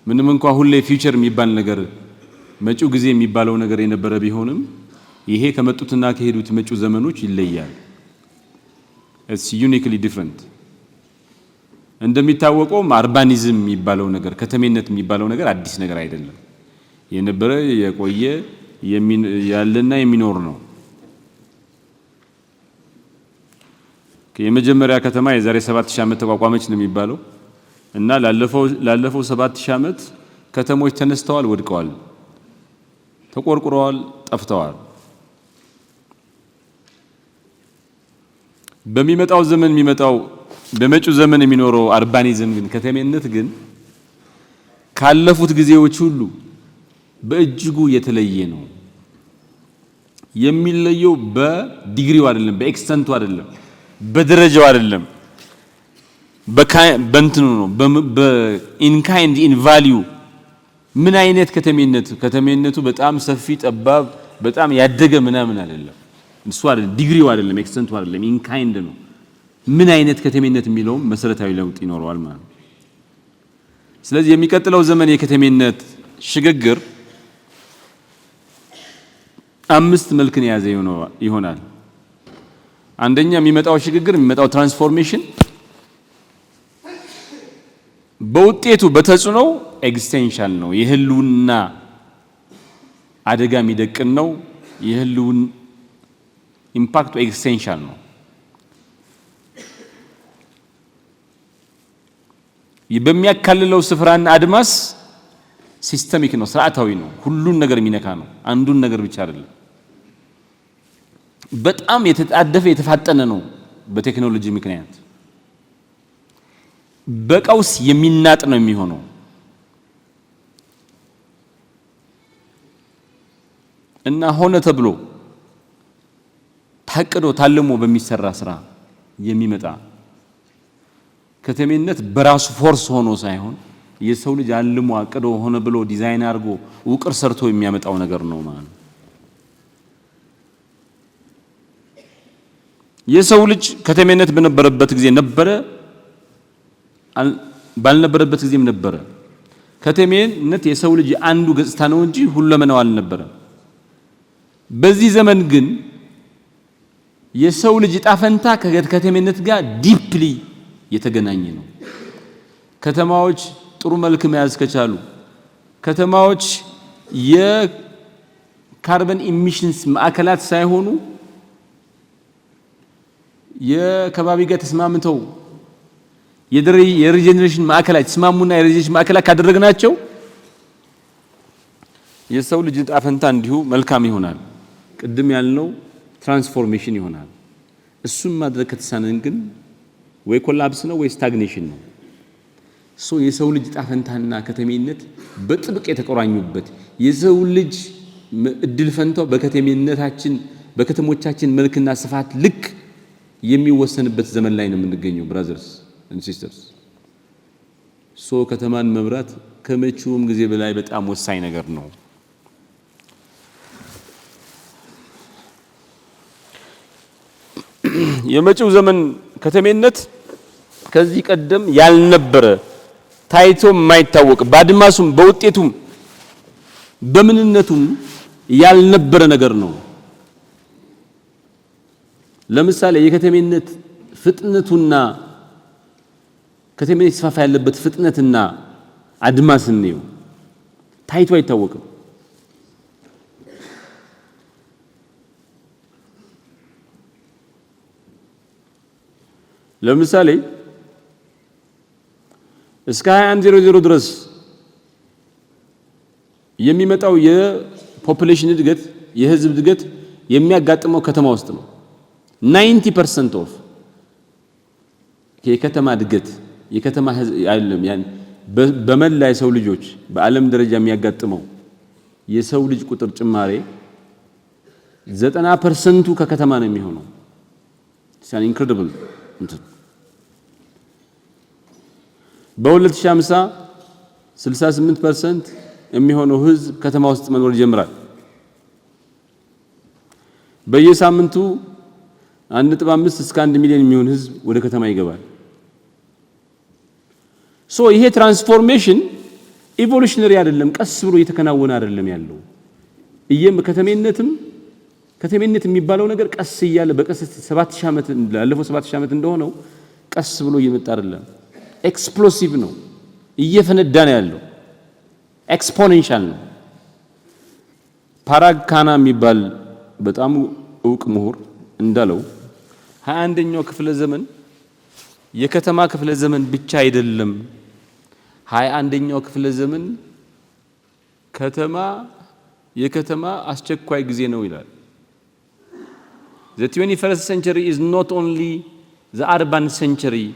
ምንም እንኳን ሁሌ ፊውቸር የሚባል ነገር መጪው ጊዜ የሚባለው ነገር የነበረ ቢሆንም ይሄ ከመጡትና ከሄዱት መጪው ዘመኖች ይለያል። it's uniquely different። እንደሚታወቀው አርባኒዝም የሚባለው ነገር ከተሜነት የሚባለው ነገር አዲስ ነገር አይደለም። የነበረ የቆየ ያለና የሚኖር ነው። የመጀመሪያ ከተማ የዛሬ 7000 ዓመት ተቋቋመች ነው የሚባለው እና ላለፈው 7000 ዓመት ከተሞች ተነስተዋል፣ ወድቀዋል፣ ተቆርቁረዋል፣ ጠፍተዋል። በመጪው ዘመን የሚኖረው አርባኒዝም ግን ከተሜነት ግን ካለፉት ጊዜዎች ሁሉ በእጅጉ የተለየ ነው። የሚለየው በዲግሪው አይደለም፣ በኤክስተንቱ አይደለም፣ በደረጃው አይደለም፣ በእንትኑ ነው። በኢን ካይንድ ኢን ቫልዩ ምን አይነት ከተሜነቱ በጣም ሰፊ ጠባብ በጣም ያደገ ምናምን አይደለም። እሱ አይደለም ዲግሪው አይደለም፣ ኤክስተንቱ አይደለም፣ ኢን ካይንድ ነው። ምን አይነት ከተሜነት የሚለው መሰረታዊ ለውጥ ይኖረዋል ማለት ነው። ስለዚህ የሚቀጥለው ዘመን የከተሜነት ሽግግር 5 መልክን የያዘ ይሆናል። አንደኛ የሚመጣው ትራንስፎርሜሽን በውጤቱ በተጽዕኖው ኤግዚስቴንሻል ነው። የህልውና አደጋ የሚደቅን ነው። የህልውን ኢምፓክቱ ኤግዚስቴንሻል ነው። በሚያካልለው ስፍራና አድማስ ሲስተሚክ ነው፣ ስርዓታዊ ነው፣ ሁሉን ነገር የሚነካ ነው። አንዱን ነገር ብቻ አይደለም። በጣም የተጣደፈ የተፋጠነ ነው። በቴክኖሎጂ ምክንያት በቀውስ የሚናጥ ነው የሚሆነው። እና ሆነ ተብሎ ታቅዶ ታልሞ በሚሰራ ስራ የሚመጣ ከተሜነት በራሱ ፎርስ ሆኖ ሳይሆን የሰው ልጅ አልሞ አቅዶ ሆነ ብሎ ዲዛይን አድርጎ ውቅር ሰርቶ የሚያመጣው ነገር ነው ማለት ነው። የሰው ልጅ ከተሜነት በነበረበት ጊዜ ነበረ፣ ባልነበረበት ጊዜም ነበረ። ከተሜነት የሰው ልጅ አንዱ ገጽታ ነው እንጂ ሁለመናው አልነበረም። በዚህ ዘመን ግን የሰው ልጅ ጣፈንታ ከከተሜነት ጋር ዲፕሊ የተገናኘ ነው። ከተማዎች ጥሩ መልክ መያዝ ከቻሉ፣ ከተማዎች የካርበን ኢሚሽንስ ማዕከላት ሳይሆኑ የከባቢ ጋር ተስማምተው የሪጀነሬሽን ማዕከላት ተስማሙና የሪጀነሬሽን ማዕከላት ካደረግናቸው የሰው ልጅ ጣፈንታ እንዲሁ መልካም ይሆናል። ቅድም ያልነው ትራንስፎርሜሽን ይሆናል። እሱን ማድረግ ከተሳነን ግን ወይ ኮላፕስ ነው ወይ ስታግኔሽን ነው። የሰው ልጅ ጣፈንታና ከተሜነት በጥብቅ የተቆራኙበት የሰው ልጅ እድል ፈንታው በከተሞቻችን መልክና ስፋት ልክ የሚወሰንበት ዘመን ላይ ነው የምንገኘው። ብራዘርስ ኤንድ ሲስተርስ ከተማን መምራት ከመቼውም ጊዜ በላይ በጣም ወሳኝ ነገር ነው። የመጪው ዘመን ከተሜነት ከዚህ ቀደም ያልነበረ ታይቶ የማይታወቅ በአድማሱም በውጤቱም በምንነቱም ያልነበረ ነገር ነው። ለምሳሌ የከተሜነት ፍጥነቱና ከተሜነት ሲፋፋ ያለበት ፍጥነትና አድማስ ነው ታይቶ አይታወቅም። ለምሳሌ እስከ 2100 ድረስ የሚመጣው የፖፑሌሽን እድገት የህዝብ እድገት የሚያጋጥመው ከተማ ውስጥ ነው። 90% ኦፍ የከተማ እድገት የከተማ አይደለም ያን በመላ የሰው ልጆች በዓለም ደረጃ የሚያጋጥመው የሰው ልጅ ቁጥር ጭማሬ 90% ከከተማ ነው የሚሆነው። ኢትስ ኢንክሬዲብል። በ2050 68% የሚሆነው ህዝብ ከተማ ውስጥ መኖር ይጀምራል። በየሳምንቱ 1.5 እስከ 1 ሚሊዮን የሚሆን ህዝብ ወደ ከተማ ይገባል። ይሄ ትራንስፎርሜሽን ኢቮሉሽነሪ አይደለም፣ ቀስ ብሎ እየተከናወነ አይደለም ያለው። ከተሜነት የሚባለው ነገር ቀስ እያለ በቀስ 7000 ዓመት ላለፈው 7000 ዓመት እንደሆነው ቀስ ብሎ እየመጣ አይደለም። ኤክስፕሎሲቭ ነው፣ እየፈነዳ ነው ያለው። ኤክስፖኔንሻል ነው። ፓራግ ካና የሚባል በጣም ዕውቅ ምሁር እንዳለው 21ኛው ክፍለ ዘመን የከተማ ክፍለ ዘመን ብቻ አይደለም። 21ኛው ክፍለ ዘመን የከተማ አስቸኳይ ጊዜ ነው ይላል። The 21st century is not only the urban century,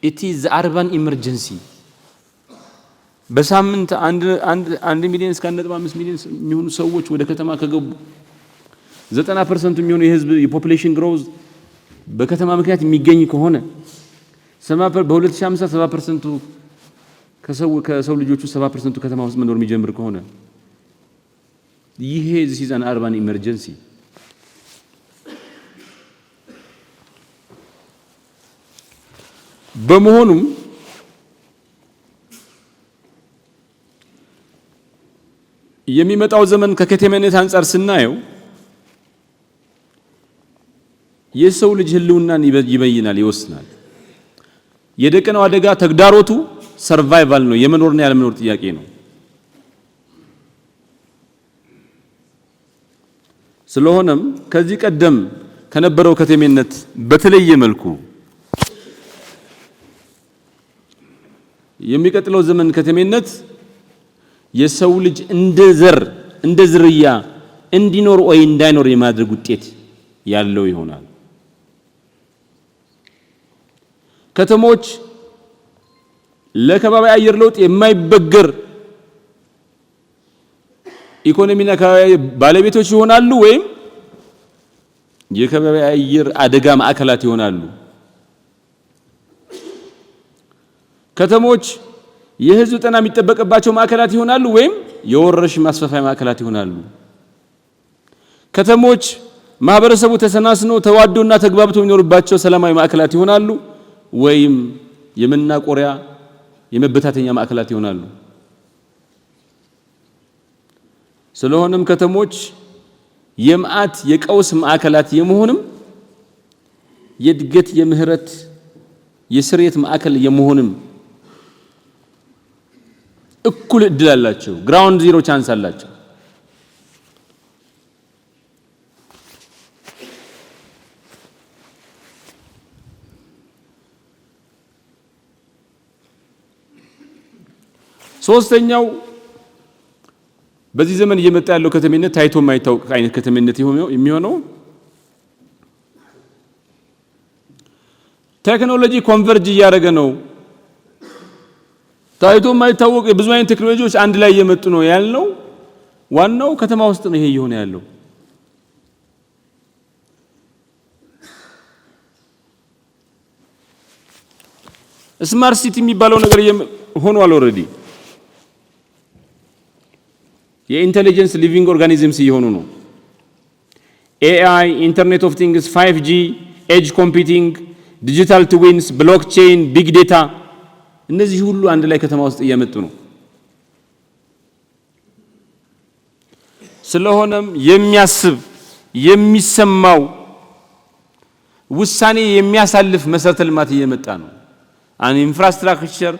it is the urban emergency. በሳምንት 1 ሚሊዮን እስከ 1.5 ሚሊዮን የሚሆኑ ሰዎች ወደ ከተማ ከገቡ 90% የሚሆኑ የህዝብ የፖፑሌሽን ግሮዝ በከተማ ምክንያት የሚገኝ ከሆነ በ2050 70% ከሰው ልጆቹ 70% ከተማ ውስጥ መኖር የሚጀምር ከሆነ ይሄ this is an urban emergency። በመሆኑም የሚመጣው ዘመን ከከተሜነት አንፃር ስናየው የሰው ልጅ ህልውናን ይበይናል፣ ይወስናል። የደቀነው አደጋ ተግዳሮቱ ሰርቫይቫል ነው፣ የመኖርና ያለመኖር ጥያቄ ነው። ስለሆነም ከዚህ ቀደም ከነበረው ከተሜነት በተለየ መልኩ የሚቀጥለው ዘመን ከተሜነት የሰው ልጅ እንደ ዝርያ እንዲኖር ወይ እንዳይኖር የማድረግ ውጤት ያለው ይሆናል። ከተሞች ለከባቢ አየር ለውጥ የማይበገር ኢኮኖሚና ከባቢ ባለቤቶች ይሆናሉ ወይም የከባቢ አየር አደጋ ማዕከላት ይሆናሉ። ከተሞች የህዝብ ጤና የሚጠበቅባቸው ማዕከላት ይሆናሉ ወይም የወረርሽኝ ማስፋፋያ ማዕከላት ይሆናሉ። ከተሞች ማህበረሰቡ ተሰናስኖ ተዋዶና ተግባብቶ የሚኖርባቸው ሰላማዊ ማዕከላት ይሆናሉ ወይም የመናቆሪያ የመበታተኛ ማዕከላት ይሆናሉ። ስለሆነም ከተሞች የመዓት የቀውስ ማዕከላት የመሆንም የእድገት የምህረት የስርየት ማዕከል የመሆንም እኩል እድል አላቸው። ግራውንድ ዚሮ ቻንስ አላቸው። ሶስተኛው በዚህ ዘመን እየመጣ ያለው ከተሜነት ታይቶ የማይታወቅ አይነት ከተሜነት የሚሆነው ቴክኖሎጂ ኮንቨርጅ እያደረገ ነው። ታይቶ የማይታወቅ ብዙ አይነት ቴክኖሎጂዎች አንድ ላይ እየመጡ ነው ያልነው ዋናው ከተማ ውስጥ ነው ይሄ እየሆነ ያለው። ስማርት ሲቲ የሚባለው ነገር ሆኗል ኦልሬዲ። የኢንተለጀንስ ሊቪንግ ኦርጋኒዝምስ እየሆኑ ነው። ኤአይ፣ ኢንተርኔት ኦፍ ቲንግስ፣ 5G፣ ኤጅ ኮምፒውቲንግ፣ ዲጂታል ትዊንስ፣ ብሎክቼን፣ ቢግ ዴታ እነዚህ ሁሉ አንድ ላይ ከተማ ውስጥ እየመጡ ነው። ስለሆነም የሚያስብ የሚሰማው ውሳኔ የሚያሳልፍ መሰረተ ልማት እየመጣ ነው። an infrastructure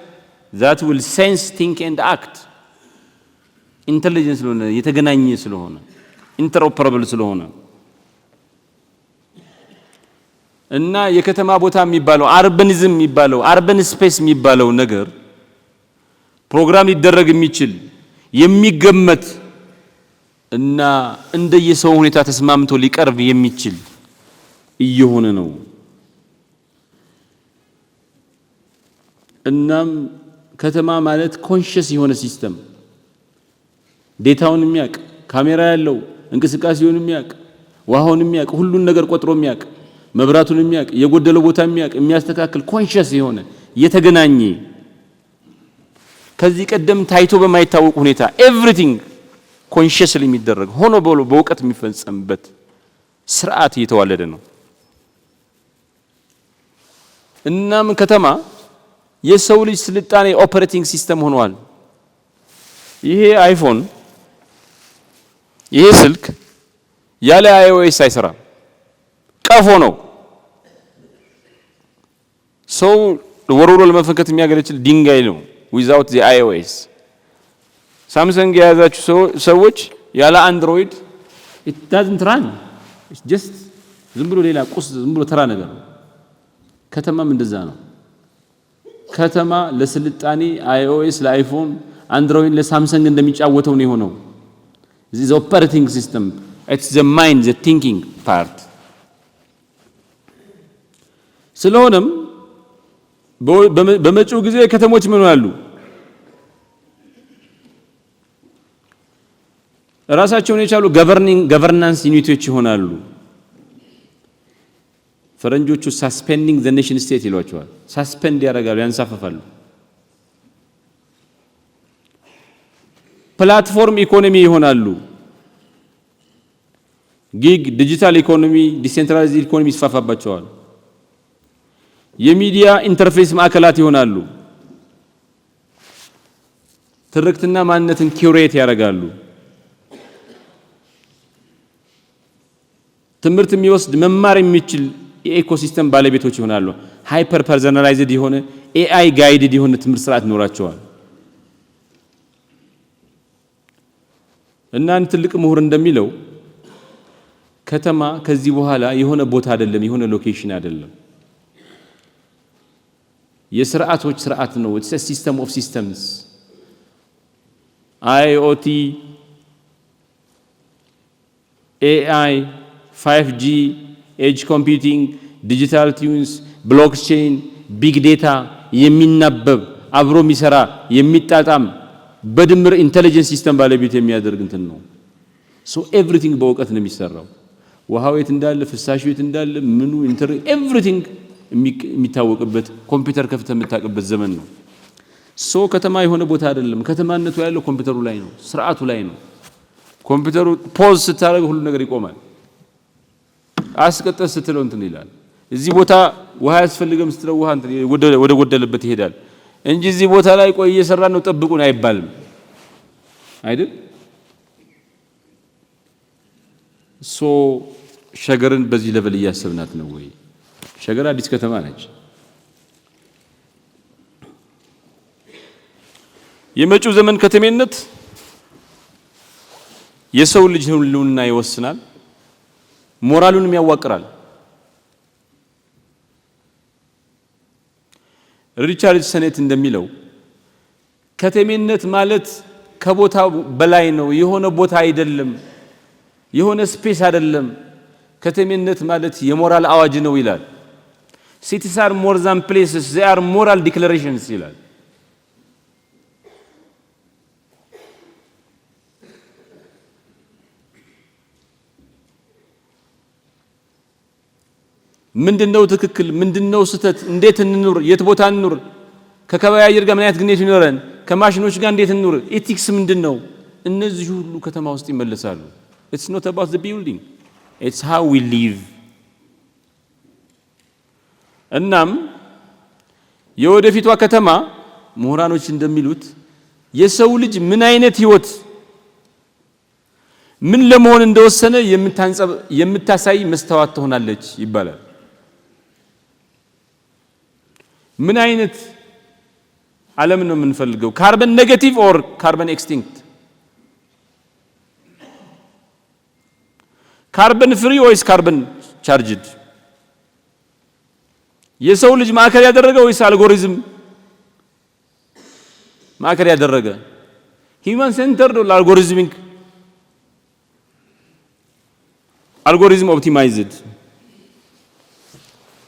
that will sense, think and act ኢንተለጀንስ ስለሆነ የተገናኘ ስለሆነ ኢንተርኦፐራብል ስለሆነ እና የከተማ ቦታ የሚባለው አርባኒዝም የሚባለው አርባን ስፔስ የሚባለው ነገር ፕሮግራም ሊደረግ የሚችል የሚገመት እና እንደየሰው ሁኔታ ተስማምቶ ሊቀርብ የሚችል እየሆነ ነው። እናም ከተማ ማለት ኮንሺየስ የሆነ ሲስተም ዴታውን የሚያውቅ ካሜራ ያለው እንቅስቃሴውን የሚያውቅ ውሃውን የሚያውቅ ሁሉን ነገር ቆጥሮ የሚያውቅ መብራቱን የሚያውቅ የጎደለው ቦታ የሚያውቅ የሚያስተካክል ኮንሺየስ የሆነ የተገናኘ ከዚህ ቀደም ታይቶ በማይታወቅ ሁኔታ ኤቭሪቲንግ ኮንሺየስሊ የሚደረግ ሆኖ በእውቀት የሚፈጸምበት ስርዓት እየተዋለደ ነው። እናም ከተማ የሰው ልጅ ስልጣኔ ኦፐሬቲንግ ሲስተም ሆኗል። ይሄ አይፎን ይሄ ስልክ ያለ iOS አይሰራም ቀፎ ነው ሰው ወሮሮ ለመፈከት የሚያገለግል ድንጋይ ነው without the iOS ሳምሰንግ የያዛችሁ ሰዎች ያለ አንድሮይድ it doesn't run it's just ዝም ብሎ ሌላ ቁስ ዝም ብሎ ተራ ነገር ነው ከተማም እንደዛ ነው ከተማ ለስልጣኔ iOS ለአይፎን አንድሮይድ ለሳምሰንግ እንደሚጫወተው ነው የሆነው this operating system it's the mind the thinking part ስለሆነም በመጪው ጊዜ ከተሞች ምን ይሆናሉ ራሳቸውን የቻሉ ገቨርናንስ ዩኒቶች ይሆናሉ ፈረንጆቹ suspending the nation state ይሏቸዋል ሰስፔንድ ያደርጋሉ ያንሳፈፋሉ ፕላትፎርም ኢኮኖሚ ይሆናሉ ጊግ ዲጂታል ኢኮኖሚ ዲሴንትራላይዝድ ኢኮኖሚ ይስፋፋባቸዋል የሚዲያ ኢንተርፌስ ማዕከላት ይሆናሉ ትርክትና ማንነትን ኪዩሬት ያደርጋሉ ትምህርት የሚወስድ መማር የሚችል የኢኮሲስተም ባለቤቶች ይሆናሉ ሃይፐር ፐርሰናላይዝድ የሆነ ኤአይ ጋይድድ የሆነ ትምህርት ስርዓት ይኖራቸዋል እና ትልቅ ምሁር እንደሚለው ከተማ ከዚህ በኋላ የሆነ ቦታ አይደለም የሆነ ሎኬሽን አይደለም የሥርዓቶች ስርዓት ነው it's a system of systems IoT AI 5G edge computing digital twins blockchain big data የሚናበብ አብሮ የሚሰራ የሚጣጣም በድምር ኢንተለጀንስ ሲስተም ባለቤት የሚያደርግ እንትን ነው so everything በእውቀት ነው የሚሰራው ውሃው የት እንዳለ ፍሳሹ የት እንዳለ ምኑ everything የሚታወቅበት ኮምፒውተር ከፍተ የምታውቅበት ዘመን ነው ሶ ከተማ የሆነ ቦታ አይደለም ከተማነቱ ያለው ኮምፒውተሩ ላይ ነው ስርዓቱ ላይ ነው ኮምፒውተሩ ፖዝ ስታደርግ ሁሉ ነገር ይቆማል አስቀጠስ ስትለው እንትን ይላል እዚህ ቦታ ውሃ ያስፈልገም ስትለው ውሃ እንትን ወደ ጎደለበት ይሄዳል እንጂ እዚህ ቦታ ላይ ቆይ እየሰራ ነው ጠብቁን አይባልም አይደል ሶ ሸገርን በዚህ ሌቭል እያሰብናት ነው ወይ ሸገር አዲስ ከተማ ነች የመጪው ዘመን ከተሜነት የሰው ልጅ ህልውና ይወስናል ሞራሉንም ያዋቅራል ሪቻርድ ሰኔት እንደሚለው ከተሜነት ማለት ከቦታው በላይ ነው የሆነ ቦታ አይደለም የሆነ ስፔስ አይደለም ከተሜነት ማለት የሞራል አዋጅ ነው ይላል cities are more than places they are moral declarations ይላል ምንድነው ትክክል ምንድነው ስተት እንዴት እንኑር የት ቦታ እንኑር ከከባቢ አየር ጋር ምን አይነት ግንኙነት ይኖረን ከማሽኖች ጋር እንዴት እንኑር ኤቲክስ ምንድነው እነዚህ ሁሉ ከተማ ውስጥ ይመለሳሉ it's not about the building it's how we live እናም የወደፊቷ ከተማ ምሁራኖች እንደሚሉት የሰው ልጅ ምን አይነት ህይወት ምን ለመሆን እንደወሰነ የምታሳይ መስታወት ትሆናለች ይባላል ምን አይነት ዓለም ነው የምንፈልገው ካርበን ኔጌቲቭ ኦር ካርበን ኤክስቲንክት ካርበን ፍሪ ወይስ ካርበን ቻርጅድ የሰው ልጅ ማዕከል ያደረገ ወይስ አልጎሪዝም ማዕከል ያደረገ ሂውማን ሴንተርድ ኦር አልጎሪዝም ኦፕቲማይዝድ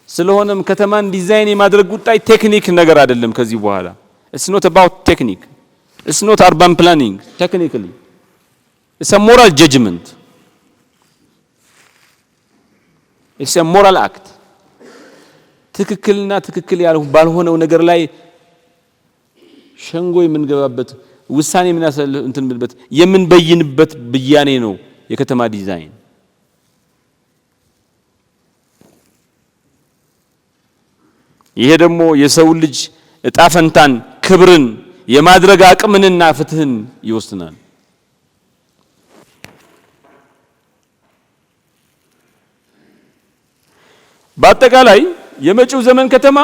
ስለሆነም ከተማን ዲዛይን የማድረግ ጉዳይ ቴክኒክ ነገር አይደለም ከዚህ በኋላ it's not about technique it's not urban planning technically it's a moral judgment it's a moral act ትክክልና ትክክል ባልሆነው ነገር ላይ ሸንጎ የምንገባበት ውሳኔ እንትንበት የምንበይንበት ብያኔ ነው የከተማ ዲዛይን ይሄ ደግሞ የሰው ልጅ እጣ ፈንታን ክብርን የማድረግ አቅምንና ፍትህን ይወስናል። በአጠቃላይ የመጪው ዘመን ከተማ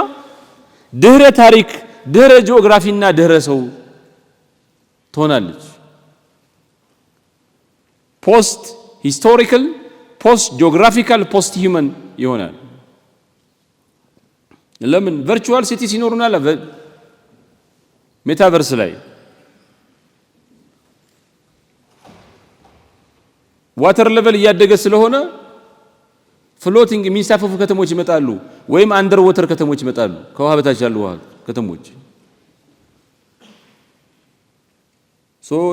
ድህረ ታሪክ፣ ድህረ ጂኦግራፊና ድህረ ሰው ትሆናለች። ፖስት ሂስቶሪካል፣ ፖስት ጂኦግራፊካል፣ ፖስት ሂውመን ይሆናል። ለምን ቨርቹዋል ሲቲ ሲኖሩናል ሜታቨርስ ላይ ዋተር ሌቨል እያደገ ስለሆነ ፍሎቲንግ የሚንሳፈፉ ከተሞች ይመጣሉ፣ ወይም አንደር ወተር ከተሞች ይመጣሉ፣ ከውሃ በታች ያሉ ከተሞች።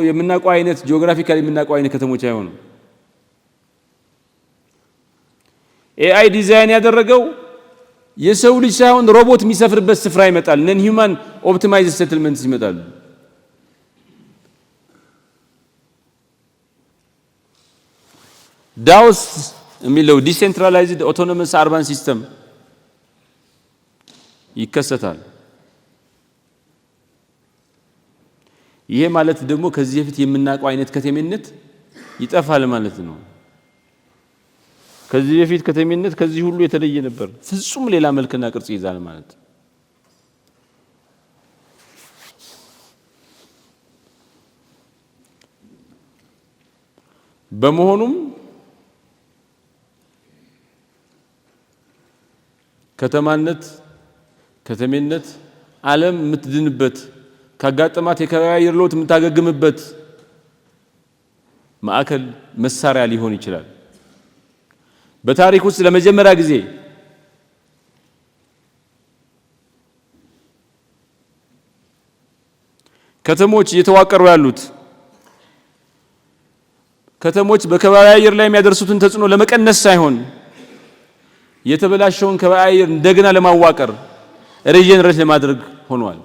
የምናውቀው አይነት ጂኦግራፊካሊ የምናውቀው አይነት ከተሞች አይሆኑም። ኤአይ ዲዛይን ያደረገው የሰው ልጅ ሳይሆን ሮቦት የሚሰፍርበት ስፍራ ይመጣል። ነን ሂውማን ኦፕቲማይዝድ ሴትልመንትስ ይመጣሉ። ዳውስ የሚለው ዲሴንትራላይዝድ ኦቶኖመስ አርባን ሲስተም ይከሰታል። ይሄ ማለት ደግሞ ከዚህ በፊት የምናውቀው አይነት ከተሜነት ይጠፋል ማለት ነው። ከዚህ በፊት ከተሜነት ከዚህ ሁሉ የተለየ ነበር። ፍጹም ሌላ መልክና ቅርጽ ይዛል ማለት ነው። በመሆኑም ከተሜነት ዓለም የምትድንበት ካጋጠማት የከባቢ አየር ለውጥ የምታገግምበት ማዕከል መሳሪያ ሊሆን ይችላል። በታሪክ ውስጥ ለመጀመሪያ ጊዜ ከተሞች እየተዋቀሩ ያሉት ከተሞች በከባቢ አየር ላይ የሚያደርሱትን ተጽዕኖ ለመቀነስ ሳይሆን የተበላሸውን ከባቢ አየር እንደገና ለማዋቀር ሪጀነሬት ለማድረግ ሆኗል።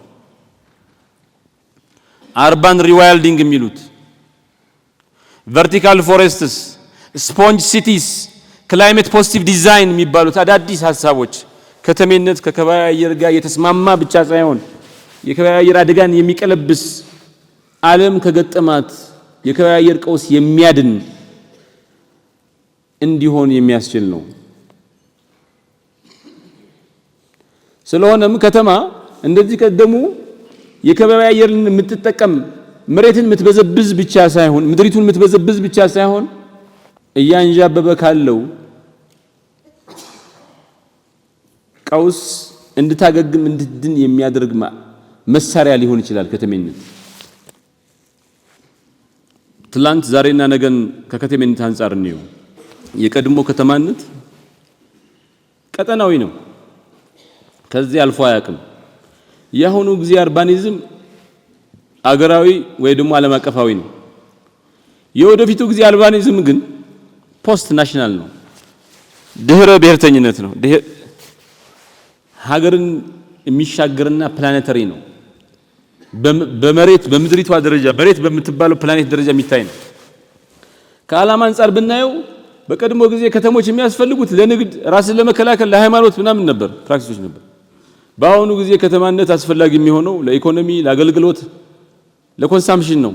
አርባን ሪዋይልዲንግ የሚሉት ቨርቲካል ፎሬስትስ፣ ስፖንጅ ሲቲስ፣ ክላይሜት ፖዚቲቭ ዲዛይን የሚባሉት አዳዲስ ሀሳቦች ከተሜነት ከከባቢ አየር ጋር የተስማማ ብቻ ሳይሆን የከባቢ አየር አደጋን የሚቀለብስ ዓለም ከገጠማት የከባቢ አየር ቀውስ የሚያድን እንዲሆን የሚያስችል ነው። ስለሆነም ከተማ እንደዚህ ቀደሙ የከባቢ አየርን የምትጠቀም መሬትን የምትበዘብዝ ብቻ ሳይሆን ምድሪቱን የምትበዘብዝ ብቻ ሳይሆን እያንዣበበ ካለው ቀውስ እንድታገግም እንድትድን የሚያደርግ መሳሪያ ሊሆን ይችላል ከተሜነት። ትላንት ዛሬና ነገን ከከተሜነት አንፃር ነው። የቀድሞ ከተማነት ቀጠናዊ ነው፣ ከዚህ አልፎ አያውቅም። የአሁኑ ጊዜ አርባኒዝም አገራዊ ወይ ደግሞ ዓለም አቀፋዊ ነው። የወደፊቱ ጊዜ አርባኒዝም ግን ፖስት ናሽናል ነው፣ ድህረ ብሔርተኝነት ነው። ሀገርን የሚሻገርና ፕላኔተሪ ነው። በመሬት በምድሪቷ ደረጃ መሬት በምትባለው ፕላኔት ደረጃ የሚታይ ነው። ከዓላማ አንፃር ብናየው በቀድሞ ጊዜ ከተሞች የሚያስፈልጉት ለንግድ፣ ራስን ለመከላከል፣ ለሃይማኖት ምናምን ነበር፣ ፕራክቲሶች ነበር። በአሁኑ ጊዜ ከተማነት አስፈላጊ የሚሆነው ለኢኮኖሚ፣ ለአገልግሎት፣ ለኮንሳምፕሽን ነው።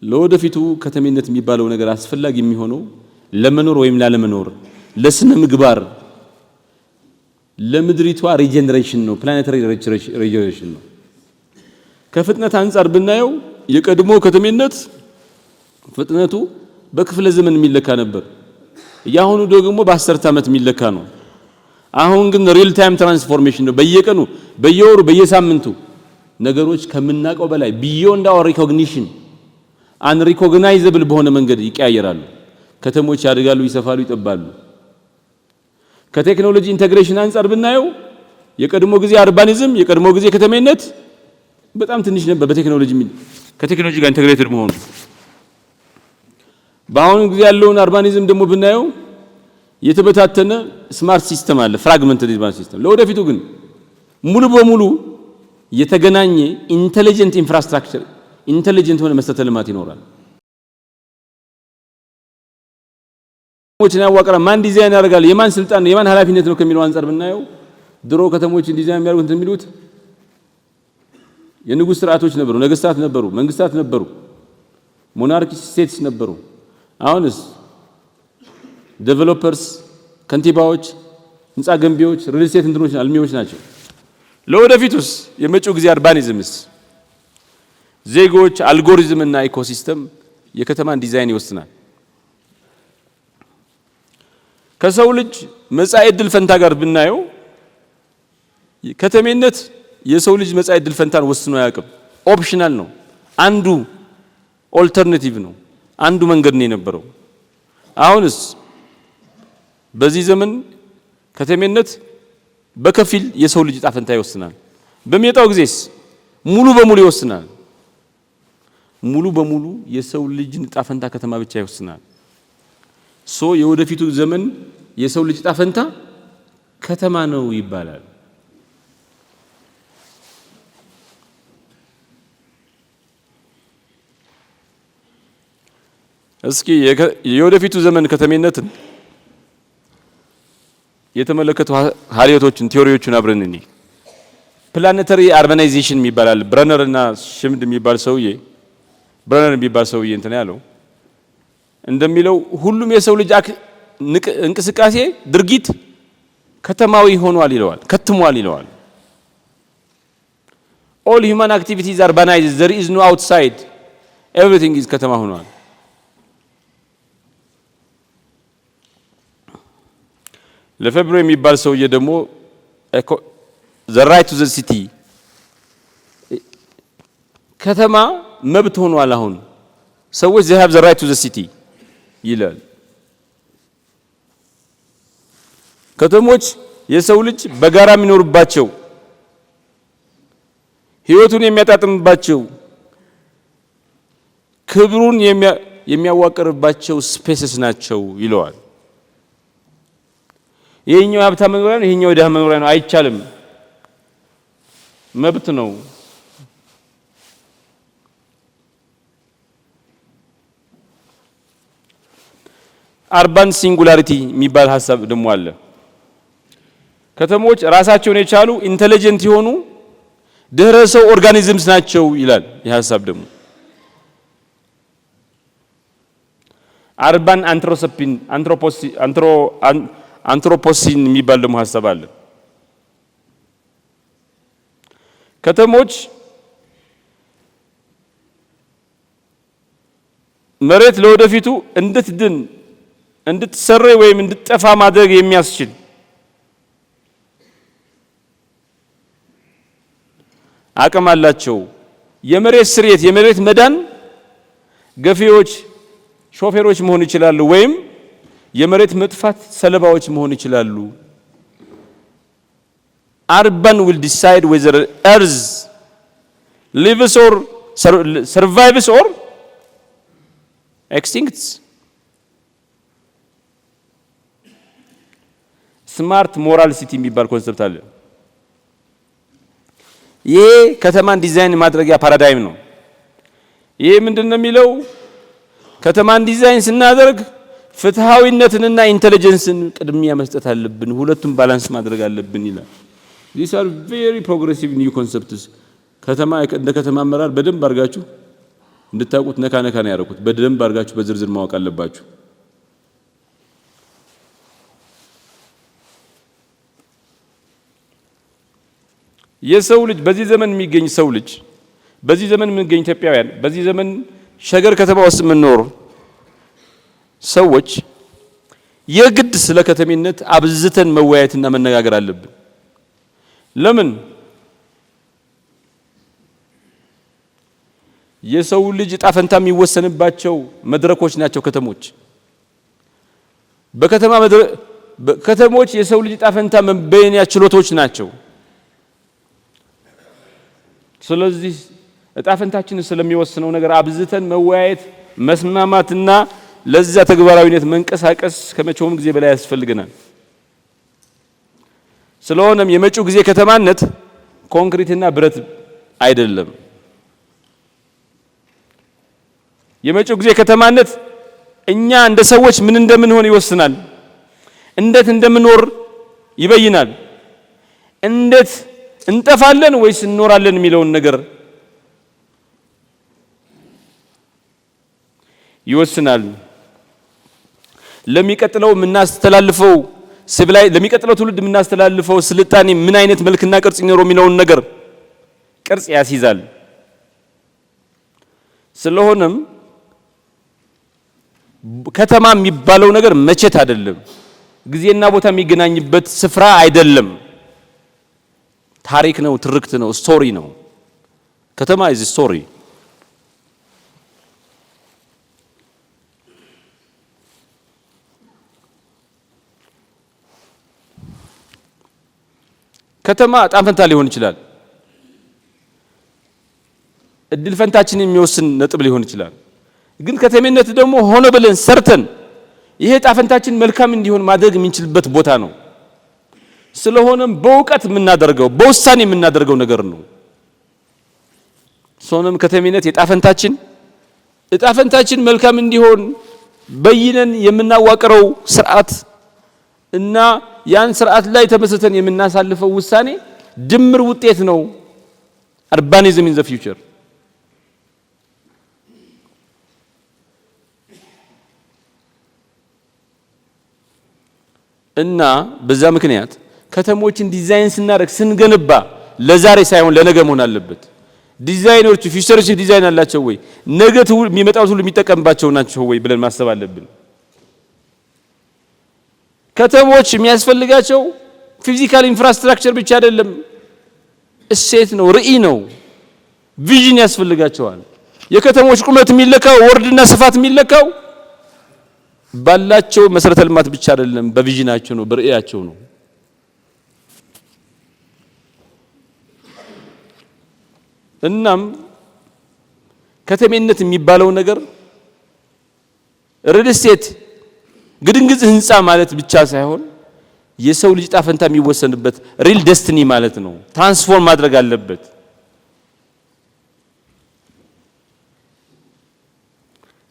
ለወደፊቱ ከተሜነት የሚባለው ነገር አስፈላጊ የሚሆነው ለመኖር ወይም ላለመኖር፣ ለስነ ምግባር፣ ለምድሪቷ ሪጀነሬሽን ነው፣ ፕላኔታሪ ሪጀነሬሽን ነው። ከፍጥነት አንፃር ብናየው የቀድሞ ከተሜነት ፍጥነቱ በክፍለ ዘመን የሚለካ ነበር። ያሁኑ ደግሞ በ10 ዓመት የሚለካ ነው። አሁን ግን ሪል ታይም ትራንስፎርሜሽን ነው። በየቀኑ፣ በየወሩ፣ በየሳምንቱ ነገሮች ከምናውቀው በላይ ቢዮንድ አወር ሪኮግኒሽን አንሪኮግናይዘብል በሆነ መንገድ ይቀያየራሉ። ከተሞች ያድጋሉ፣ ይሰፋሉ፣ ይጠባሉ። ከቴክኖሎጂ ኢንተግሬሽን አንፃር ብናየው የቀድሞ ጊዜ አርባኒዝም የቀድሞ ጊዜ ከተሜነት በጣም ትንሽ ነበር ከቴክኖሎጂ ጋር ኢንተግሬትድ መሆኑ። በአሁኑ ጊዜ ያለውን አርባኒዝም ደግሞ ብናየው የተበታተነ ስማርት ሲስተም አለ፣ ፍራግመንትድ ስማርት ሲስተም። ለወደፊቱ ግን ሙሉ በሙሉ የተገናኘ ኢንተሊጀንት ኢንፍራስትራክቸር፣ ኢንተሊጀንት ሆነ መሰረተ ልማት ይኖራል። ከተሞችን ያዋቀረ ማን ዲዛይን ያደርጋል፣ የማን ስልጣን የማን ኃላፊነት ነው ከሚለው አንፃር ብናየው ድሮ ከተሞችን ዲዛይን የሚያደርጉት የሚሉት የንጉስ ስርዓቶች ነበሩ፣ ነገስታት ነበሩ፣ መንግስታት ነበሩ፣ ሞናርኪ ስቴትስ ነበሩ። አሁንስ ዴቨሎፐርስ፣ ከንቲባዎች፣ ህንጻ ገንቢዎች፣ ሪል ስቴት እንትኖች አልሚዎች ናቸው። ለወደፊቱስ የመጪው ጊዜ አርባኒዝምስ ዜጎች፣ አልጎሪዝም እና ኢኮሲስተም የከተማን ዲዛይን ይወስናል። ከሰው ልጅ መጻኢ ዕድል ፈንታ ጋር ብናየው ከተሜነት የሰው ልጅ መጻኢ ዕድል ፈንታን ወስኖ አያውቅም። ኦፕሽናል ነው። አንዱ ኦልተርናቲቭ ነው። አንዱ መንገድ ነው የነበረው። አሁንስ በዚህ ዘመን ከተሜነት በከፊል የሰው ልጅ ዕጣ ፈንታ ይወስናል። በሚመጣው ጊዜስ ሙሉ በሙሉ ይወስናል። ሙሉ በሙሉ የሰው ልጅ ዕጣ ፈንታ ከተማ ብቻ ይወስናል። የወደፊቱ ዘመን የሰው ልጅ ዕጣ ፈንታ ከተማ ነው ይባላል። እስኪ የወደፊቱ ዘመን ከተሜነትን የተመለከቱ ሀሊዮቶችን ቲዮሪዎችን አብረን እንይ። ፕላኔታሪ አርባናይዜሽን የሚባል ብረነር እና ሽምድ የሚባል ሰውዬ እንትን ያለው እንደሚለው ሁሉም የሰው ልጅ እንቅስቃሴ ድርጊት ከተማዊ ሆኗል ይለዋል፣ ከትሟል ይለዋል። all human activities are urbanized, there is no outside, everything is ከተማ ሆኗል። ለፌብሮ የሚባል ሰውዬ ደግሞ the right to the city ከተማ መብት ሆኗል። አሁን ሰዎች they have the right to the city ይላል። ከተሞች የሰው ልጅ በጋራ የሚኖርባቸው ህይወቱን የሚያጣጥምባቸው ክብሩን የሚያዋቅርባቸው ስፔስስ ናቸው ይለዋል። ይሄኛው የሀብታም መኖሪያ ነው፣ ይሄኛው የድሃ መኖሪያ ነው፣ አይቻልም፣ መብት ነው። አርባን ሲንጉላሪቲ የሚባል ሐሳብ ደግሞ አለ። ከተሞች ራሳቸውን የቻሉ ኢንተለጀንት የሆኑ ድህረ ሰው ኦርጋኒዝምስ ናቸው ይላል። ይህ ሐሳብ ደግሞ አርባን አንትሮፖሲን የሚባል ደግሞ ሐሳብ አለ። ከተሞች መሬት ለወደፊቱ እንድትድን እንድትሰረይ ወይም እንድትጠፋ ማድረግ የሚያስችል አቅም አላቸው። የመሬት ስርየት፣ የመሬት መዳን ገፊዎች ሾፌሮች መሆን ይችላሉ፣ ወይም የመሬት መጥፋት ሰለባዎች መሆን ይችላሉ። Urban will decide whether Earth lives or survives or extincts. ስማርት ሞራል ሲቲ የሚባል ኮንሰፕት አለ። ይሄ ከተማን ዲዛይን ማድረጊያ ፓራዳይም ነው። ይሄ ምንድነው የሚለው? ከተማን ዲዛይን ስናደርግ ፍትሃዊነትንና ኢንተለጀንስን ቅድሚያ መስጠት አለብን፣ ሁለቱም ባላንስ ማድረግ አለብን ይላል። These are very progressive new concepts. ከተማ እንደ ከተማ አመራር በደንብ አድርጋችሁ እንድታውቁት ነካ ነው ያደረኩት። በደንብ አድርጋችሁ በዝርዝር ማወቅ አለባችሁ። የሰው ልጅ በዚህ ዘመን የሚገኝ ሰው ልጅ በዚህ ዘመን የሚገኝ ኢትዮጵያውያን በዚህ ዘመን ሸገር ከተማ ውስጥ የምንኖር ሰዎች የግድ ስለ ከተሜነት አብዝተን መወያየትና መነጋገር አለብን። ለምን? የሰው ልጅ ዕጣ ፈንታ የሚወሰንባቸው መድረኮች ናቸው ከተሞች። ከተሞች የሰው ልጅ ዕጣ ፈንታ መበየኛ ችሎቶች ናቸው። ስለዚህ ዕጣ ፈንታችንን ስለሚወስነው ነገር አብዝተን መወያየት፣ መስማማትና ለዛ ተግባራዊነት መንቀሳቀስ ከመቼውም ጊዜ በላይ ያስፈልገናል። ስለሆነም የመጪው ጊዜ ከተማነት ኮንክሪትና ብረት አይደለም። የመጪው ጊዜ ከተማነት እኛ እንደ ሰዎች ምን እንደምንሆን ይወስናል። እንዴት እንደምንኖር ይበይናል። እንዴት እንጠፋለን ወይስ እንኖራለን የሚለውን ነገር ይወስናል። ለሚቀጥለው የምናስተላልፈው ሲቪላይ ለሚቀጥለው ትውልድ የምናስተላልፈው ስልጣኔ ምን አይነት መልክና ቅርጽ ይኖረው የሚለውን ነገር ቅርጽ ያስይዛል። ስለሆነም ከተማ የሚባለው ነገር መቼት አይደለም፣ ጊዜና ቦታ የሚገናኝበት ስፍራ አይደለም። ታሪክ ነው፣ ትርክት ነው፣ ስቶሪ ነው። ከተማ ኢዝ ስቶሪ። ከተማ ዕጣ ፈንታ ሊሆን ይችላል። እድል ፈንታችንን የሚወስን ነጥብ ሊሆን ይችላል። ግን ከተሜነት ደግሞ ሆነ ብለን ሰርተን ይሄ ዕጣ ፈንታችን መልካም እንዲሆን ማድረግ የምንችልበት ቦታ ነው። ስለሆነም በእውቀት የምናደርገው በውሳኔ የምናደርገው ነገር ነው። ስለሆነም ከተሜነት ዕጣ ፈንታችን መልካም እንዲሆን በይነን የምናዋቅረው ስርዓት እና ያን ስርዓት ላይ ተመስርተን የምናሳልፈው ውሳኔ ድምር ውጤት ነው። urbanism in the future እና በዛ ምክንያት ከተሞችን ዲዛይን ስናደርግ ስንገነባ ለዛሬ ሳይሆን ለነገ መሆን አለበት። ዲዛይነሮቹ ፊውቸሪስቲክ ዲዛይን አላቸው ወይ ነገ የሚመጣው ሁሉ የሚጠቀምባቸው ናቸው ወይ ብለን ማሰብ አለብን። ከተሞች የሚያስፈልጋቸው ፊዚካል ኢንፍራስትራክቸር ብቻ አይደለም፣ እሴት ነው፣ ራዕይ ነው፣ ቪዥን ያስፈልጋቸዋል። የከተሞች ቁመት የሚለካው ወርድና ስፋት የሚለካው ባላቸው መሰረተ ልማት ብቻ አይደለም፣ በቪዥናቸው ነው፣ በራዕያቸው ነው። እናም ከተሜነት የሚባለው ነገር ሪል ስቴት ግድንግዝ ህንፃ ማለት ብቻ ሳይሆን የሰው ልጅ ጣፈንታ የሚወሰንበት ሪል ዴስቲኒ ማለት ነው። ትራንስፎርም ማድረግ አለበት።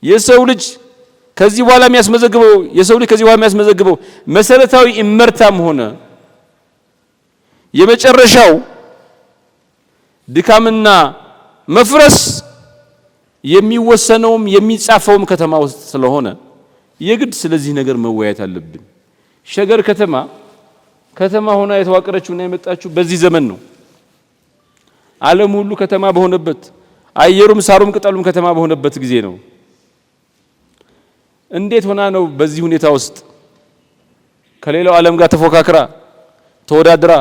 የሰው ልጅ ከዚህ በኋላ የሚያስመዘግበው መሰረታዊ እመርታም ሆነ የመጨረሻው ድካምና መፍረስ የሚወሰነውም የሚጻፈውም ከተማ ውስጥ ስለሆነ የግድ ስለዚህ ነገር መወያየት አለብን። ሸገር ከተማ ሆና የተዋቀረችውና የመጣችው በዚህ ዘመን ነው። ዓለም ሁሉ ከተማ በሆነበት፣ አየሩም ሳሩም ቅጠሉም ከተማ በሆነበት ጊዜ ነው። እንዴት ሆና ነው በዚህ ሁኔታ ውስጥ ከሌላው ዓለም ጋር ተፎካክራ ተወዳድራ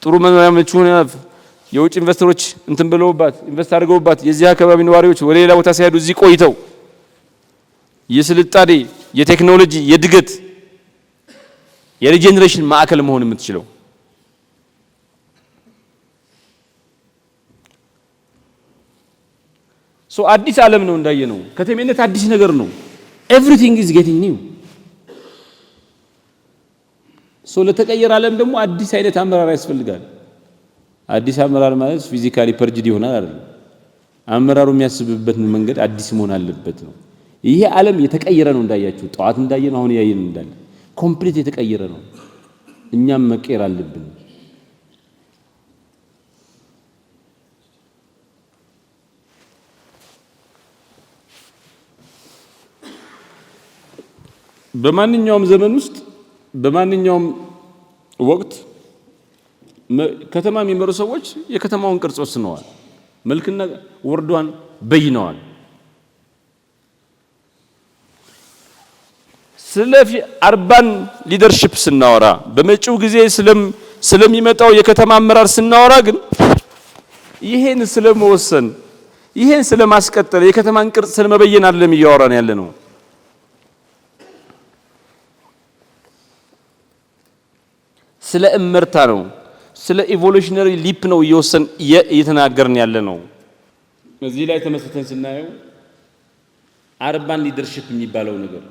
ጥሩ መኖሪያ ምቹ ሆና የውጭ ኢንቨስተሮች እንትን ብለውባት ኢንቨስት አድርገውባት የዚህ አካባቢ ነዋሪዎች ወደ ሌላ ቦታ ሳይሄዱ እዚህ ቆይተው የስልጣኔ የቴክኖሎጂ የድገት የሪጀነሬሽን ማዕከል መሆን የምትችለው? አዲስ ዓለም ነው እንዳየነው። ከተሜነት አዲስ ነገር ነው። ኤቭሪቲንግ ኢዝ ጌቲንግ ኒው። ለተቀየረ ዓለም ደግሞ አዲስ አይነት አመራር ያስፈልጋል። አዲስ አመራር ማለት ፊዚካሊ ፐርጅድ ይሆናል አይደል? አመራሩ የሚያስብበትን መንገድ አዲስ መሆን አለበት ነው። ይሄ ዓለም የተቀየረ ነው እንዳያችሁ፣ ጠዋት እንዳየነው አሁን ያየነው እንዳለ ኮምፕሊት የተቀየረ ነው። እኛም መቀየር አለብን። በማንኛውም ዘመን ውስጥ በማንኛውም ወቅት ከተማ የሚመሩ ሰዎች የከተማውን ቅርጽ ወስነዋል፣ መልክና ወርዷን በይነዋል። ስለ አርባን ሊደርሺፕ ስናወራ በመጪው ጊዜ ስለሚመጣው የከተማ አመራር ስናወራ ግን ይሄን ስለመወሰን ይሄን ስለማስቀጠል የከተማን ቅርጽ ስለመበየን አይደለም እያወራን ያለ ነው። ስለ እመርታ ነው፣ ስለ ኢቮሉሽነሪ ሊፕ ነው እየተናገርን ያለ ነው። እዚህ ላይ ተመስርተን ስናየው አርባን ሊደርሺፕ የሚባለው ነገር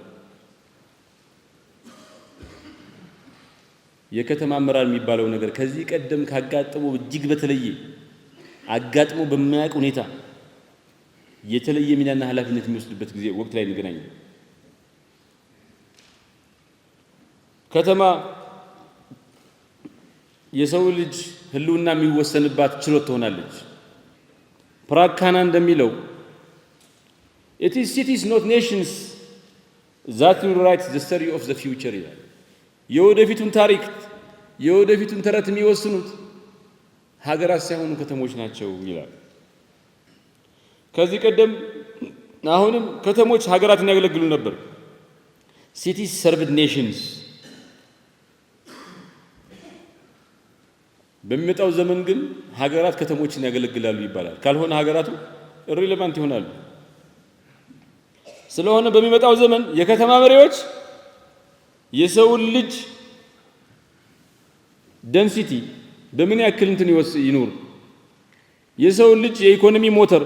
የከተማ አመራር የሚባለው ነገር ከዚህ ቀደም ካጋጠመው እጅግ በተለየ አጋጥሞ በማያውቅ ሁኔታ የተለየ ሚናና ኃላፊነት የሚወስድበት ጊዜ ወቅት ላይ እንገናኛለን። ከተማ የሰው ልጅ ህልውና የሚወሰንባት ችሎት ትሆናለች። ፕራካና እንደሚለው It is cities, not nations, that will write the story of the future ይላል። የወደፊቱን ታሪክ የወደፊቱን ተረት የሚወስኑት ሀገራት ሳይሆኑ ከተሞች ናቸው ይላል። ከዚህ ቀደም አሁንም ከተሞች ሀገራትን ያገለግሉ ነበር። cities served nations። በሚመጣው ዘመን ግን ሀገራት ከተሞችን ያገለግላሉ ይባላል። ካልሆነ ሀገራቱ ኢሬሌቫንት ይሆናሉ። ስለሆነ በሚመጣው ዘመን የከተማ መሪዎች የሰው ልጅ ዴንሲቲ በምን ያክል እንትን ይኖር፣ የሰው ልጅ የኢኮኖሚ ሞተር፣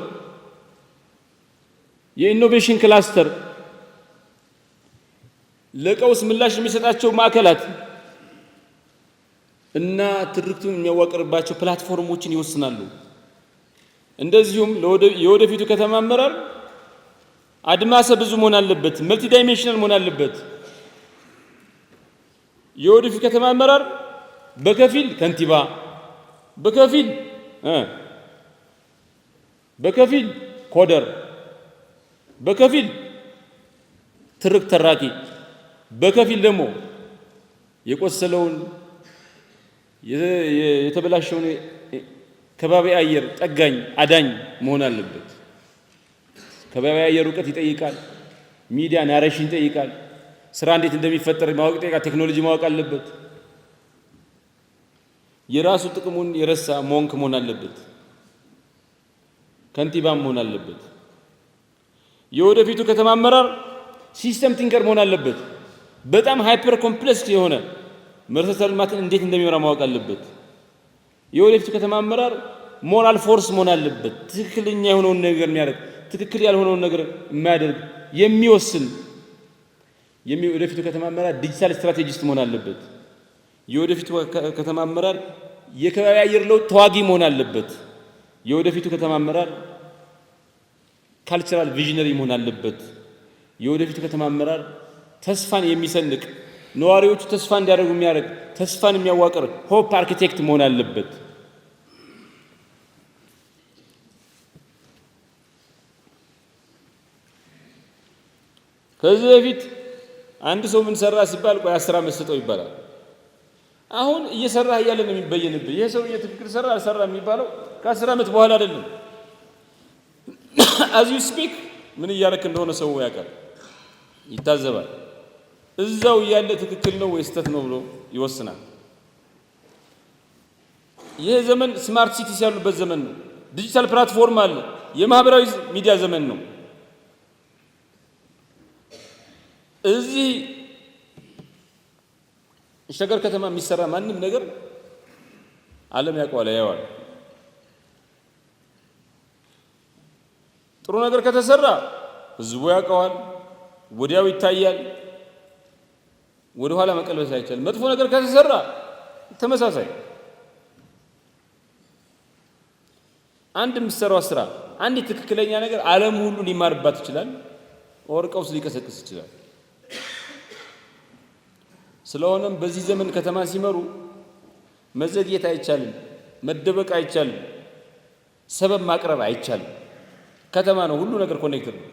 የኢኖቬሽን ክላስተር፣ ለቀውስ ምላሽ የሚሰጣቸው ማዕከላት እና ትርክቱን የሚያዋቅርባቸው ፕላትፎርሞችን ይወስናሉ። እንደዚሁም የወደፊቱ ከተማ አመራር አድማሰ ብዙ መሆን አለበት፣ መልቲ ዳይሜንሽናል መሆን አለበት። የወደፊቱ ከተማ አመራር በከፊል ከንቲባ፣ በከፊል ኮደር፣ በከፊል ትርክ ተራኪ፣ በከፊል ደግሞ የቆሰለውን የተበላሸውን ከባቢ አየር ጠጋኝ አዳኝ መሆን አለበት። ከባቢ አየር እውቀት ይጠይቃል። ሚዲያ ናሬሽን ይጠይቃል። ስራ እንዴት እንደሚፈጠር ማወቅ ይጠይቃል። ቴክኖሎጂ ማወቅ አለበት። የራሱ ጥቅሙን የረሳ ሞንክ መሆን አለበት። ከንቲባም መሆን አለበት። የወደፊቱ ከተማ አመራር ሲስተም ቲንከር መሆን አለበት። በጣም ሃይፐር ኮምፕሌክስ የሆነ መሰረተ ልማትን እንዴት እንደሚመራ ማወቅ አለበት። የወደፊቱ ከተማ አመራር ሞራል ፎርስ መሆን አለበት። ትክክለኛ የሆነውን ነገር የሚያደርግ፣ ትክክል ያልሆነውን ነገር የማያደርግ የሚወስን። የወደፊቱ ከተማ አመራር ዲጂታል ስትራቴጂስት መሆን አለበት። የወደፊቱ ከተማ አመራር የከባቢ አየር ለውጥ ተዋጊ መሆን አለበት። የወደፊቱ ከተማ አመራር ካልቸራል ቪዥነሪ መሆን አለበት። የወደፊቱ ከተማ አመራር ተስፋን የሚሰንቅ፣ ነዋሪዎቹ ተስፋ እንዲያደርጉ የሚያደርግ፣ ተስፋን የሚያዋቅር ሆፕ አርኪቴክት መሆን አለበት። ከዚህ በፊት አንድ ሰው ምን ሰራ ሲባል ቆይ 10 ዓመት ሰጠው ይባላል። አሁን እየሰራህ እያለ ነው የሚበየንብህ። ይሄ ሰው ትክክል ሰራ አልሰራ የሚባለው ከ10 ዓመት በኋላ አይደለም። as you speak ምን እያረክ እንደሆነ ሰው ያውቃል፣ ይታዘባል። እዛው እያለ ትክክል ነው ወይ ስህተት ነው ብሎ ይወስናል። ይሄ ዘመን ስማርት ሲቲስ ያሉበት ዘመን ነው። ዲጂታል ፕላትፎርም አለ። የማህበራዊ ሚዲያ ዘመን ነው። እዚህ ሸገር ከተማ የሚሰራ ማንም ነገር ዓለም ያውቀዋል፣ ያየዋል። ጥሩ ነገር ከተሰራ ህዝቡ ያውቀዋል፣ ወዲያው ይታያል፣ ወደ ኋላ መቀልበስ አይቻልም። መጥፎ ነገር ከተሰራ ተመሳሳይ አንድ የምትሰራው ስራ አንድ ትክክለኛ ነገር ዓለም ሁሉ ሊማርባት ይችላል፣ ወርቀውስ ሊቀሰቅስ ይችላል። ስለሆነም በዚህ ዘመን ከተማ ሲመሩ መዘግየት አይቻልም፣ መደበቅ አይቻልም፣ ሰበብ ማቅረብ አይቻልም። ከተማ ነው፣ ሁሉ ነገር ኮኔክትድ ነው።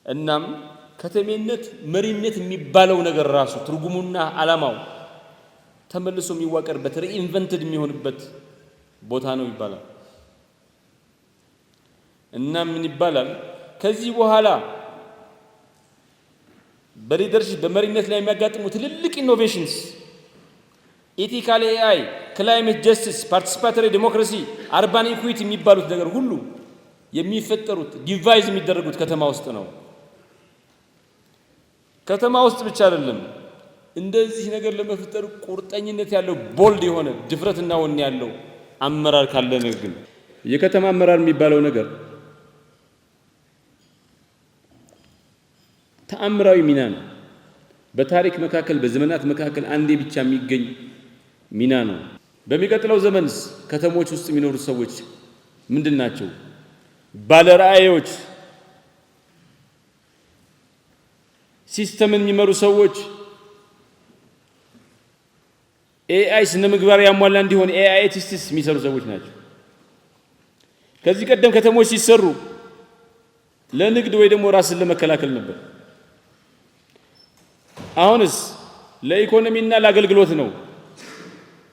እናም ከተሜነት መሪነት የሚባለው ነገር ራሱ ትርጉሙና ዓላማው ተመልሶ የሚዋቀርበት ሪኢንቨንትድ የሚሆንበት ቦታ ነው ይባላል። እና ምን ይባላል ከዚህ በኋላ በሊደርሺፕ በመሪነት ላይ የሚያጋጥሙ ትልልቅ ኢኖቬሽንስ ኢቲካል ኤአይ፣ ክላይሜት ጀስቲስ፣ ፓርቲሲፓቶሪ ዲሞክራሲ፣ አርባን ኢኩዊቲ የሚባሉት ነገር ሁሉ የሚፈጠሩት ዲቫይዝ የሚደረጉት ከተማ ውስጥ ነው። ከተማ ውስጥ ብቻ አይደለም። እንደዚህ ነገር ለመፍጠር ቁርጠኝነት ያለው ቦልድ የሆነ ድፍረትና ወኔ ያለው አመራር ካለ ነው። ግን የከተማ አመራር የሚባለው ነገር ተአምራዊ ሚና ነው። በታሪክ መካከል በዘመናት መካከል አንዴ ብቻ የሚገኝ ሚና ነው። በሚቀጥለው ዘመንስ ከተሞች ውስጥ የሚኖሩ ሰዎች ምንድን ናቸው? ባለራዕዮች፣ ሲስተምን የሚመሩ ሰዎች፣ ኤአይ ስነ ምግባር ያሟላ እንዲሆን ኤአይ ኤቲስቲክስ የሚሰሩ ሰዎች ናቸው። ከዚህ ቀደም ከተሞች ሲሰሩ ለንግድ ወይ ደግሞ ራስን ለመከላከል ነበር። አሁንስ ለኢኮኖሚና ለአገልግሎት ነው።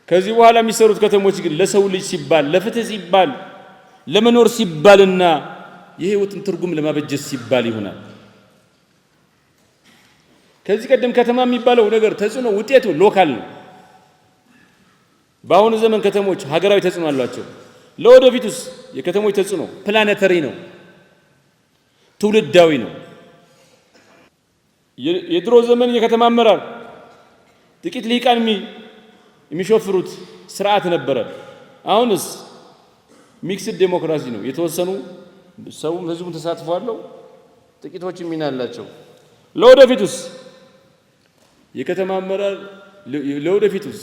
ከዚህ በኋላ የሚሰሩት ከተሞች ግን ለሰው ልጅ ሲባል፣ ለፍትህ ሲባል፣ ለመኖር ሲባልና የህይወትን ትርጉም ለማበጀት ሲባል ይሆናል። ከዚህ ቀደም ከተማ የሚባለው ነገር ተጽዕኖ ውጤቱ ሎካል ነው። በአሁኑ ዘመን ከተሞች ሀገራዊ ተጽዕኖ አሏቸው። ለወደፊቱስ የከተሞች ተጽዕኖ ፕላኔተሪ ነው፣ ትውልዳዊ ነው። የድሮ ዘመን የከተማ አመራር ጥቂት ልሂቃን የሚሾፍሩት ስርዓት ነበረ። አሁንስ ሚክስድ ዴሞክራሲ ነው። የተወሰኑ ሰውም ህዝቡን ተሳትፎ አለው፣ ጥቂቶችም ሚና አላቸው። ለወደፊቱስ የከተማ አመራር ለወደፊቱስ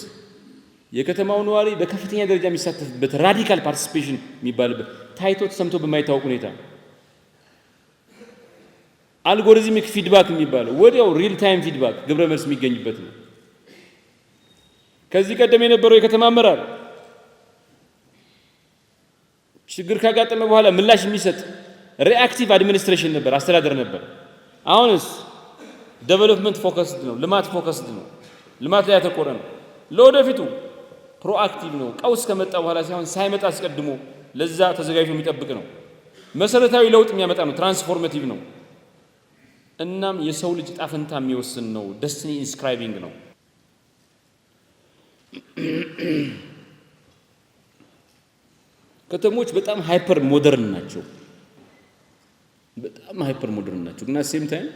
የከተማው ነዋሪ በከፍተኛ ደረጃ የሚሳተፍበት ራዲካል ፓርቲሲፔሽን የሚባልበት ታይቶ ተሰምቶ በማይታወቅ ሁኔታ አልጎሪዝሚክ ፊድባክ የሚባለው ወዲያው ሪል ታይም ፊድባክ ግብረ መልስ የሚገኝበት ነው። ከዚህ ቀደም የነበረው የከተማ አመራር ችግር ካጋጠመ በኋላ ምላሽ የሚሰጥ ሪአክቲቭ አድሚኒስትሬሽን ነበር፣ አስተዳደር ነበር። አሁንስ ዴቨሎፕመንት ፎከስድ ነው፣ ልማት ፎከስድ ነው፣ ልማት ላይ ያተኮረ ነው። ለወደፊቱ ፕሮአክቲቭ ነው። ቀውስ ከመጣ በኋላ ሳይሆን ሳይመጣ አስቀድሞ ለዛ ተዘጋጅቶ የሚጠብቅ ነው። መሰረታዊ ለውጥ የሚያመጣ ነው። ትራንስፎርሜቲቭ ነው። እናም የሰው ልጅ ጣፈንታ የሚወስን ነው። ደስቲኒ ኢንስክራይቢንግ ነው። ከተሞች በጣም ሃይፐር ሞደርን ናቸው። በጣም ሃይፐር ሞደርን ናቸው። ግን ሴም ታይም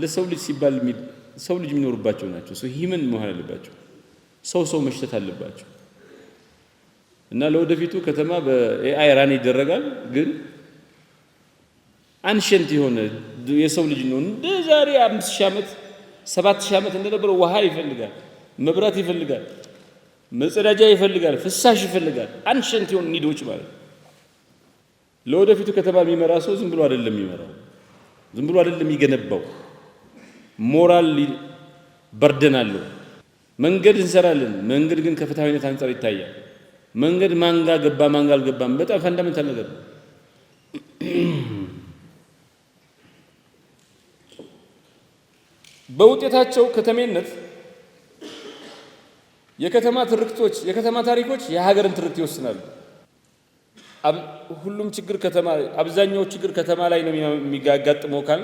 ለሰው ልጅ ሲባል ሰው ልጅ የሚኖርባቸው ናቸው። ሰው ሂመን መሆን አለባቸው። ሰው መሽተት አለባቸው። እና ለወደፊቱ ከተማ በኤአይ ራን ይደረጋል። ግን አንሸንት የሆነ የሰው ልጅ ነው። እንደ ዛሬ 5000 ዓመት 7000 ዓመት እንደነበረው ውሃ ይፈልጋል፣ መብራት ይፈልጋል፣ መጸዳጃ ይፈልጋል፣ ፍሳሽ ይፈልጋል። አንሸንት የሆኑ ኒዶች ማለት ለወደፊቱ ከተማ የሚመራ ሰው ዝም ብሎ አይደለም የሚመራው፣ ዝም ብሎ አይደለም የሚገነባው። ሞራል በርደን አለው። መንገድ እንሰራለን። መንገድ ግን ከፍትሃዊነት አንፃር ይታያል። መንገድ ማንጋ ገባ ማንጋ አልገባም በጣም ፈንዳሜንታል ነገር ነው። በውጤታቸው ከተሜነት የከተማ ትርክቶች፣ የከተማ ታሪኮች የሀገርን ትርክት ይወስናሉ። ሁሉም ችግር ከተማ አብዛኛው ችግር ከተማ ላይ ነው የሚያጋጥመው ካል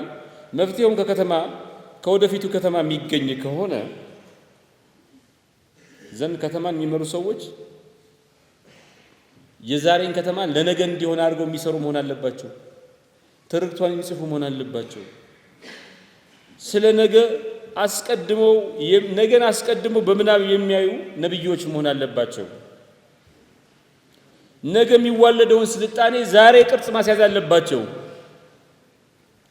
መፍትሄውም ከከተማ ከወደፊቱ ከተማ የሚገኝ ከሆነ ዘንድ ከተማን የሚመሩ ሰዎች የዛሬን ከተማ ለነገ እንዲሆን አድርገው የሚሰሩ መሆን አለባቸው። ትርክቷን የሚጽፉ መሆን አለባቸው። ስለ ነገ አስቀድመው ነገን አስቀድመው በምናብ የሚያዩ ነብዮች መሆን አለባቸው። ነገ የሚዋለደውን ስልጣኔ ዛሬ ቅርጽ ማስያዝ አለባቸው።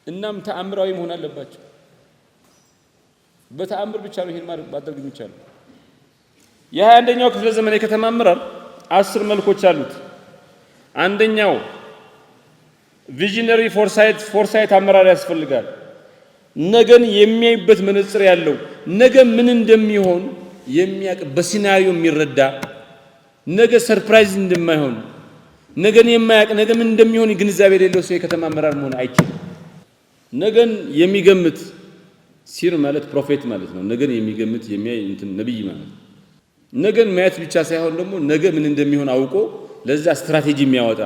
እናም ተአምራዊ መሆን አለባቸው። በተአምር ብቻ ነው ይሄን ማድረግ የሚቻለው። የ21ኛው ክፍለ ዘመን የከተማ አመራር 10 መልኮች አሉት። አንደኛው ቪዥነሪ ፎርሳይት አመራር ያስፈልጋል። ነገን የሚያይበት መነጽር ያለው፣ ነገ ምን እንደሚሆን የሚያውቅ፣ በሲናሪዮ የሚረዳ፣ ነገ ሰርፕራይዝ እንደማይሆን፣ ነገን የማያውቅ፣ ነገ ምን እንደሚሆን ግንዛቤ የሌለው ሰው የከተማ አመራር መሆን አይችልም። ነገን የሚገምት ሲር ማለት ፕሮፌት ማለት ነው። ነገን የሚገምት የሚያይ ነብይ ማለት ነው። ነገን ማየት ብቻ ሳይሆን ደግሞ ነገ ምን እንደሚሆን አውቆ ለዛ ስትራቴጂ የሚያወጣ፣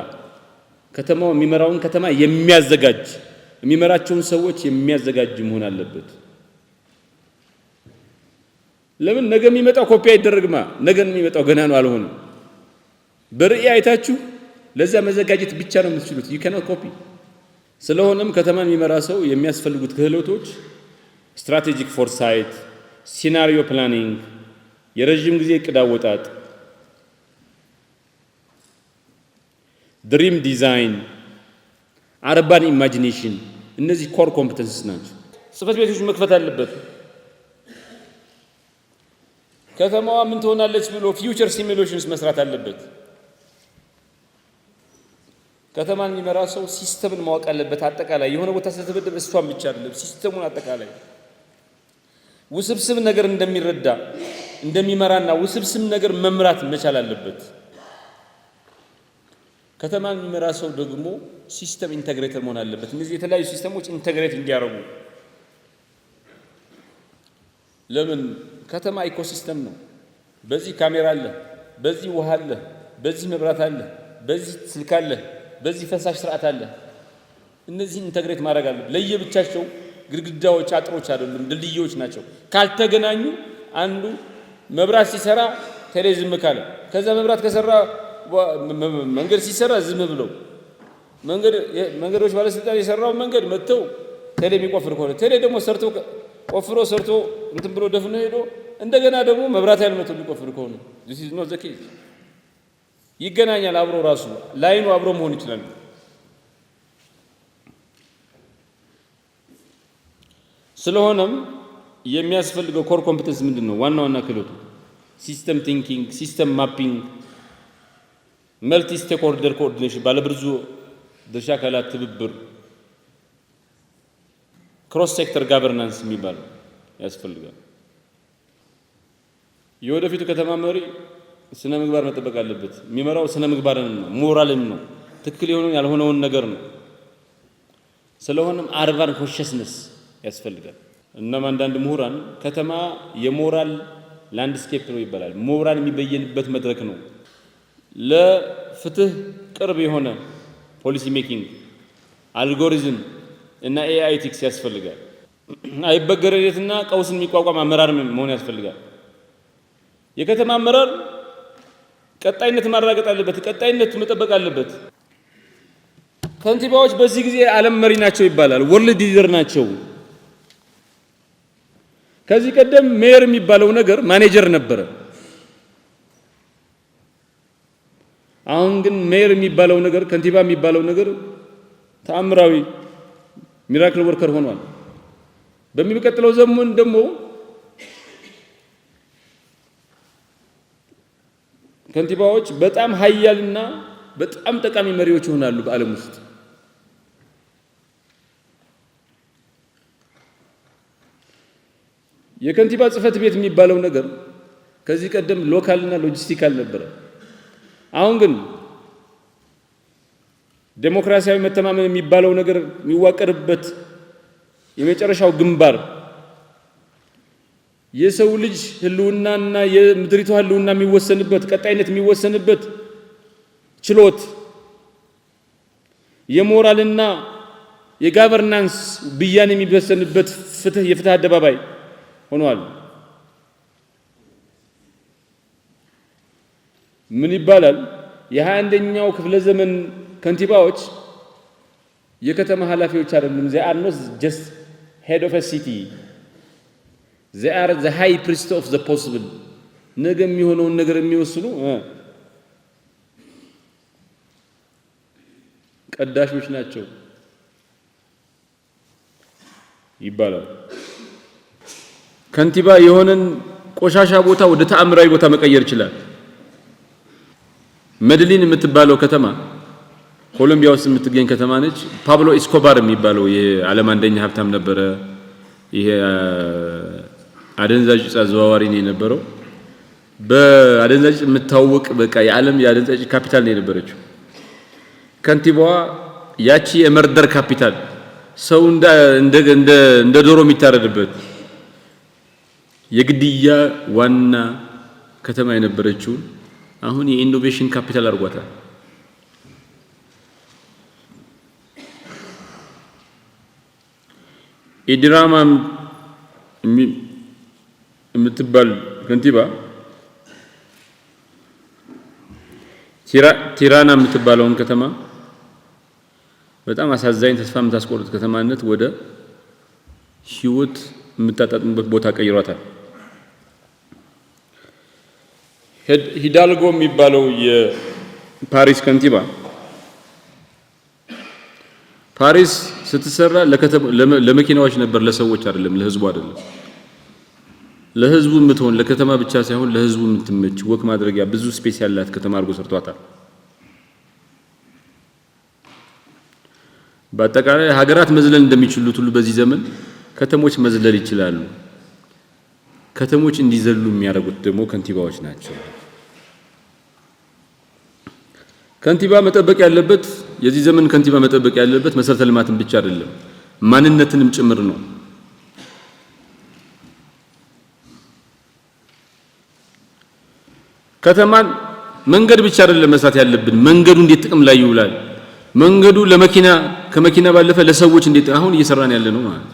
ከተማው የሚመራውን ከተማ የሚያዘጋጅ፣ የሚመራቸውን ሰዎች የሚያዘጋጅ መሆን አለበት። ለምን ነገ የሚመጣው ኮፒ አይደረግማ። ነገን የሚመጣው ገና ነው አልሆነም። በርዕይ አይታችሁ ለዛ መዘጋጀት ብቻ ነው የምትችሉት። you cannot copy። ስለሆነም ከተማን የሚመራ ሰው የሚያስፈልጉት ክህሎቶች ስትራቴጂክ ፎርሳይት፣ ሲናሪዮ ፕላኒንግ፣ የረጅም ጊዜ እቅድ አወጣጥ፣ ድሪም ዲዛይን፣ አርባን ኢማጂኔሽን፣ እነዚህ ኮር ኮምፒተንስስ ናቸው። ጽህፈት ቤቶች መክፈት አለበት። ከተማዋ ምን ትሆናለች ብሎ ፊውቸር ሲሙሌሽንስ መስራት አለበት። ከተማን የሚመራ ሰው ሲስተምን ማወቅ አለበት። አጠቃላይ የሆነ ቦታ ስለተበደለ እሷን ብቻ አይደለም፣ ሲስተሙን አጠቃላይ ውስብስብ ነገር እንደሚረዳ እንደሚመራና ውስብስብ ነገር መምራት መቻል አለበት። ከተማን የሚመራ ሰው ደግሞ ሲስተም ኢንተግሬተር መሆን አለበት። እነዚህ የተለያዩ ሲስተሞች ኢንተግሬት እንዲያደርጉ። ለምን ከተማ ኢኮሲስተም ነው። በዚህ ካሜራ አለ፣ በዚህ ውሃ አለ፣ በዚህ መብራት አለ፣ በዚህ ስልክ አለ፣ በዚህ ፈሳሽ ስርዓት አለ። እነዚህ ኢንተግሬት ማድረግ አለ። ለየብቻቸው ግድግዳዎች አጥሮች አይደሉም፣ ድልድዮች ናቸው። ካልተገናኙ አንዱ መብራት ሲሰራ ቴሌ ዝም ካለ ከዛ መብራት ከሰራ መንገድ ሲሰራ ዝም ብለው መንገዶች ባለስልጣን የሰራው መንገድ መተው ቴሌ የሚቆፍር ከሆነ ቴሌ ደግሞ ሰርቶ ቆፍሮ ሰርቶ እንትን ብሎ ደፍኖ ሄዶ እንደገና ደግሞ መብራት ኃይል መተው የሚቆፍር ከሆነ this is not the case። ይገናኛል አብሮ ራሱ ላይኑ አብሮ መሆን ይችላል። ስለሆነም የሚያስፈልገው ኮር ኮምፒተንስ ምንድነው? ዋና ክህሎቱ ሲስተም ቲንኪንግ፣ ሲስተም ማፒንግ፣ መልቲ ስቴክሆልደር ኮኦርዲኔሽን፣ ባለብዙ ድርሻ አካላት ትብብር፣ ክሮስ ሴክተር ጋቨርናንስ የሚባል ያስፈልጋል። የወደፊቱ ከተማ መሪ ስነ ምግባር መጠበቅ አለበት። የሚመራው ስነ ምግባርን ነው፣ ሞራልን ነው፣ ትክክል የሆነውን ያልሆነውን ነገር ነው። ስለሆነም አርባን ኮንሽስነስ ያስፈልጋል። እናም አንዳንድ ምሁራን ከተማ የሞራል ላንድስኬፕ ነው ይባላል። ሞራል የሚበየንበት መድረክ ነው። ለፍትህ ቅርብ የሆነ ፖሊሲ ሜኪንግ፣ አልጎሪዝም እና ኤአይ ኤቲክስ ያስፈልጋል። አይበገሬነትና ቀውስን የሚቋቋም አመራር መሆን ያስፈልጋል። የከተማ አመራር ቀጣይነት ማረጋገጥ አለበት። ቀጣይነት መጠበቅ አለበት። ከንቲባዎች በዚህ ጊዜ ዓለም መሪ ናቸው ይባላል። ወርልድ ሊደር ናቸው። ከዚህ ቀደም ሜየር የሚባለው ነገር ማኔጀር ነበረ። አሁን ግን ሜየር የሚባለው ነገር ከንቲባ የሚባለው ነገር ተአምራዊ ሚራክል ወርከር ሆኗል። በሚቀጥለው ዘመን ደግሞ ከንቲባዎች በጣም ሀያልና በጣም ጠቃሚ መሪዎች ይሆናሉ በዓለም ውስጥ። የከንቲባ ጽህፈት ቤት የሚባለው ነገር ከዚህ ቀደም ሎካልና ሎጂስቲካል ነበረ። አሁን ግን ዴሞክራሲያዊ መተማመን የሚባለው ነገር የሚዋቀርበት የመጨረሻው ግንባር የሰው ልጅ ህልውናና የምድሪቱ ህልውና የሚወሰንበት ቀጣይነት የሚወሰንበት ችሎት የሞራልና የጋቨርናንስ ብያን የሚወሰንበት የፍትህ አደባባይ ሆኗል። ምን ይባላል? የ21ኛው ክፍለ ዘመን ከንቲባዎች የከተማ ኃላፊዎች አይደሉም። they are not just head of a city, they are the high priest of the possible። ነገ የሚሆነውን ነገር የሚወስኑ ቀዳሾች ናቸው ይባላል። ከንቲባ የሆነን ቆሻሻ ቦታ ወደ ተአምራዊ ቦታ መቀየር ይችላል። መድሊን የምትባለው ከተማ ኮሎምቢያ ውስጥ የምትገኝ ከተማ ነች። ፓብሎ ኤስኮባር የሚባለው የዓለም አንደኛ ሀብታም ነበረ። ይሄ አደንዛዥ ዕፅ አዘዋዋሪ ነው የነበረው። በአደንዛዥ የምታወቅ በቃ የዓለም የአደንዛዥ ካፒታል ነው የነበረችው። ከንቲባዋ ያቺ የመርደር ካፒታል ሰው እንደ ዶሮ የሚታረድበት የግድያ ዋና ከተማ የነበረችው አሁን የኢኖቬሽን ካፒታል አድርጓታል። ኢድራማ የምትባል ከንቲባ ቲራና የምትባለውን ከተማ በጣም አሳዛኝ ተስፋ የምታስቆርጥ ከተማነት ወደ ህይወት የምታጣጥምበት ቦታ ቀይሯታል። ሂዳልጎ የሚባለው የፓሪስ ከንቲባ ፓሪስ ስትሰራ ለመኪናዎች ነበር፣ ለሰዎች አይደለም፣ ለህዝቡ አይደለም። ለህዝቡ የምትሆን ለከተማ ብቻ ሳይሆን ለህዝቡ የምትመች ወክ ማድረጊያ ብዙ ስፔስ ያላት ከተማ አድርጎ ሰርቷታል። በአጠቃላይ ሀገራት መዝለል እንደሚችሉት ሁሉ በዚህ ዘመን ከተሞች መዝለል ይችላሉ። ከተሞች እንዲዘሉ የሚያደርጉት ደግሞ ከንቲባዎች ናቸው። ከንቲባ መጠበቅ ያለበት የዚህ ዘመን ከንቲባ መጠበቅ ያለበት መሰረተ ልማትን ብቻ አይደለም ማንነትንም ጭምር ነው። ከተማን መንገድ ብቻ አይደለም መስራት ያለብን መንገዱ እንዴት ጥቅም ላይ ይውላል መንገዱ ለመኪና ከመኪና ባለፈ ለሰዎች እንዴት አሁን እየሰራን ያለ ነው ማለት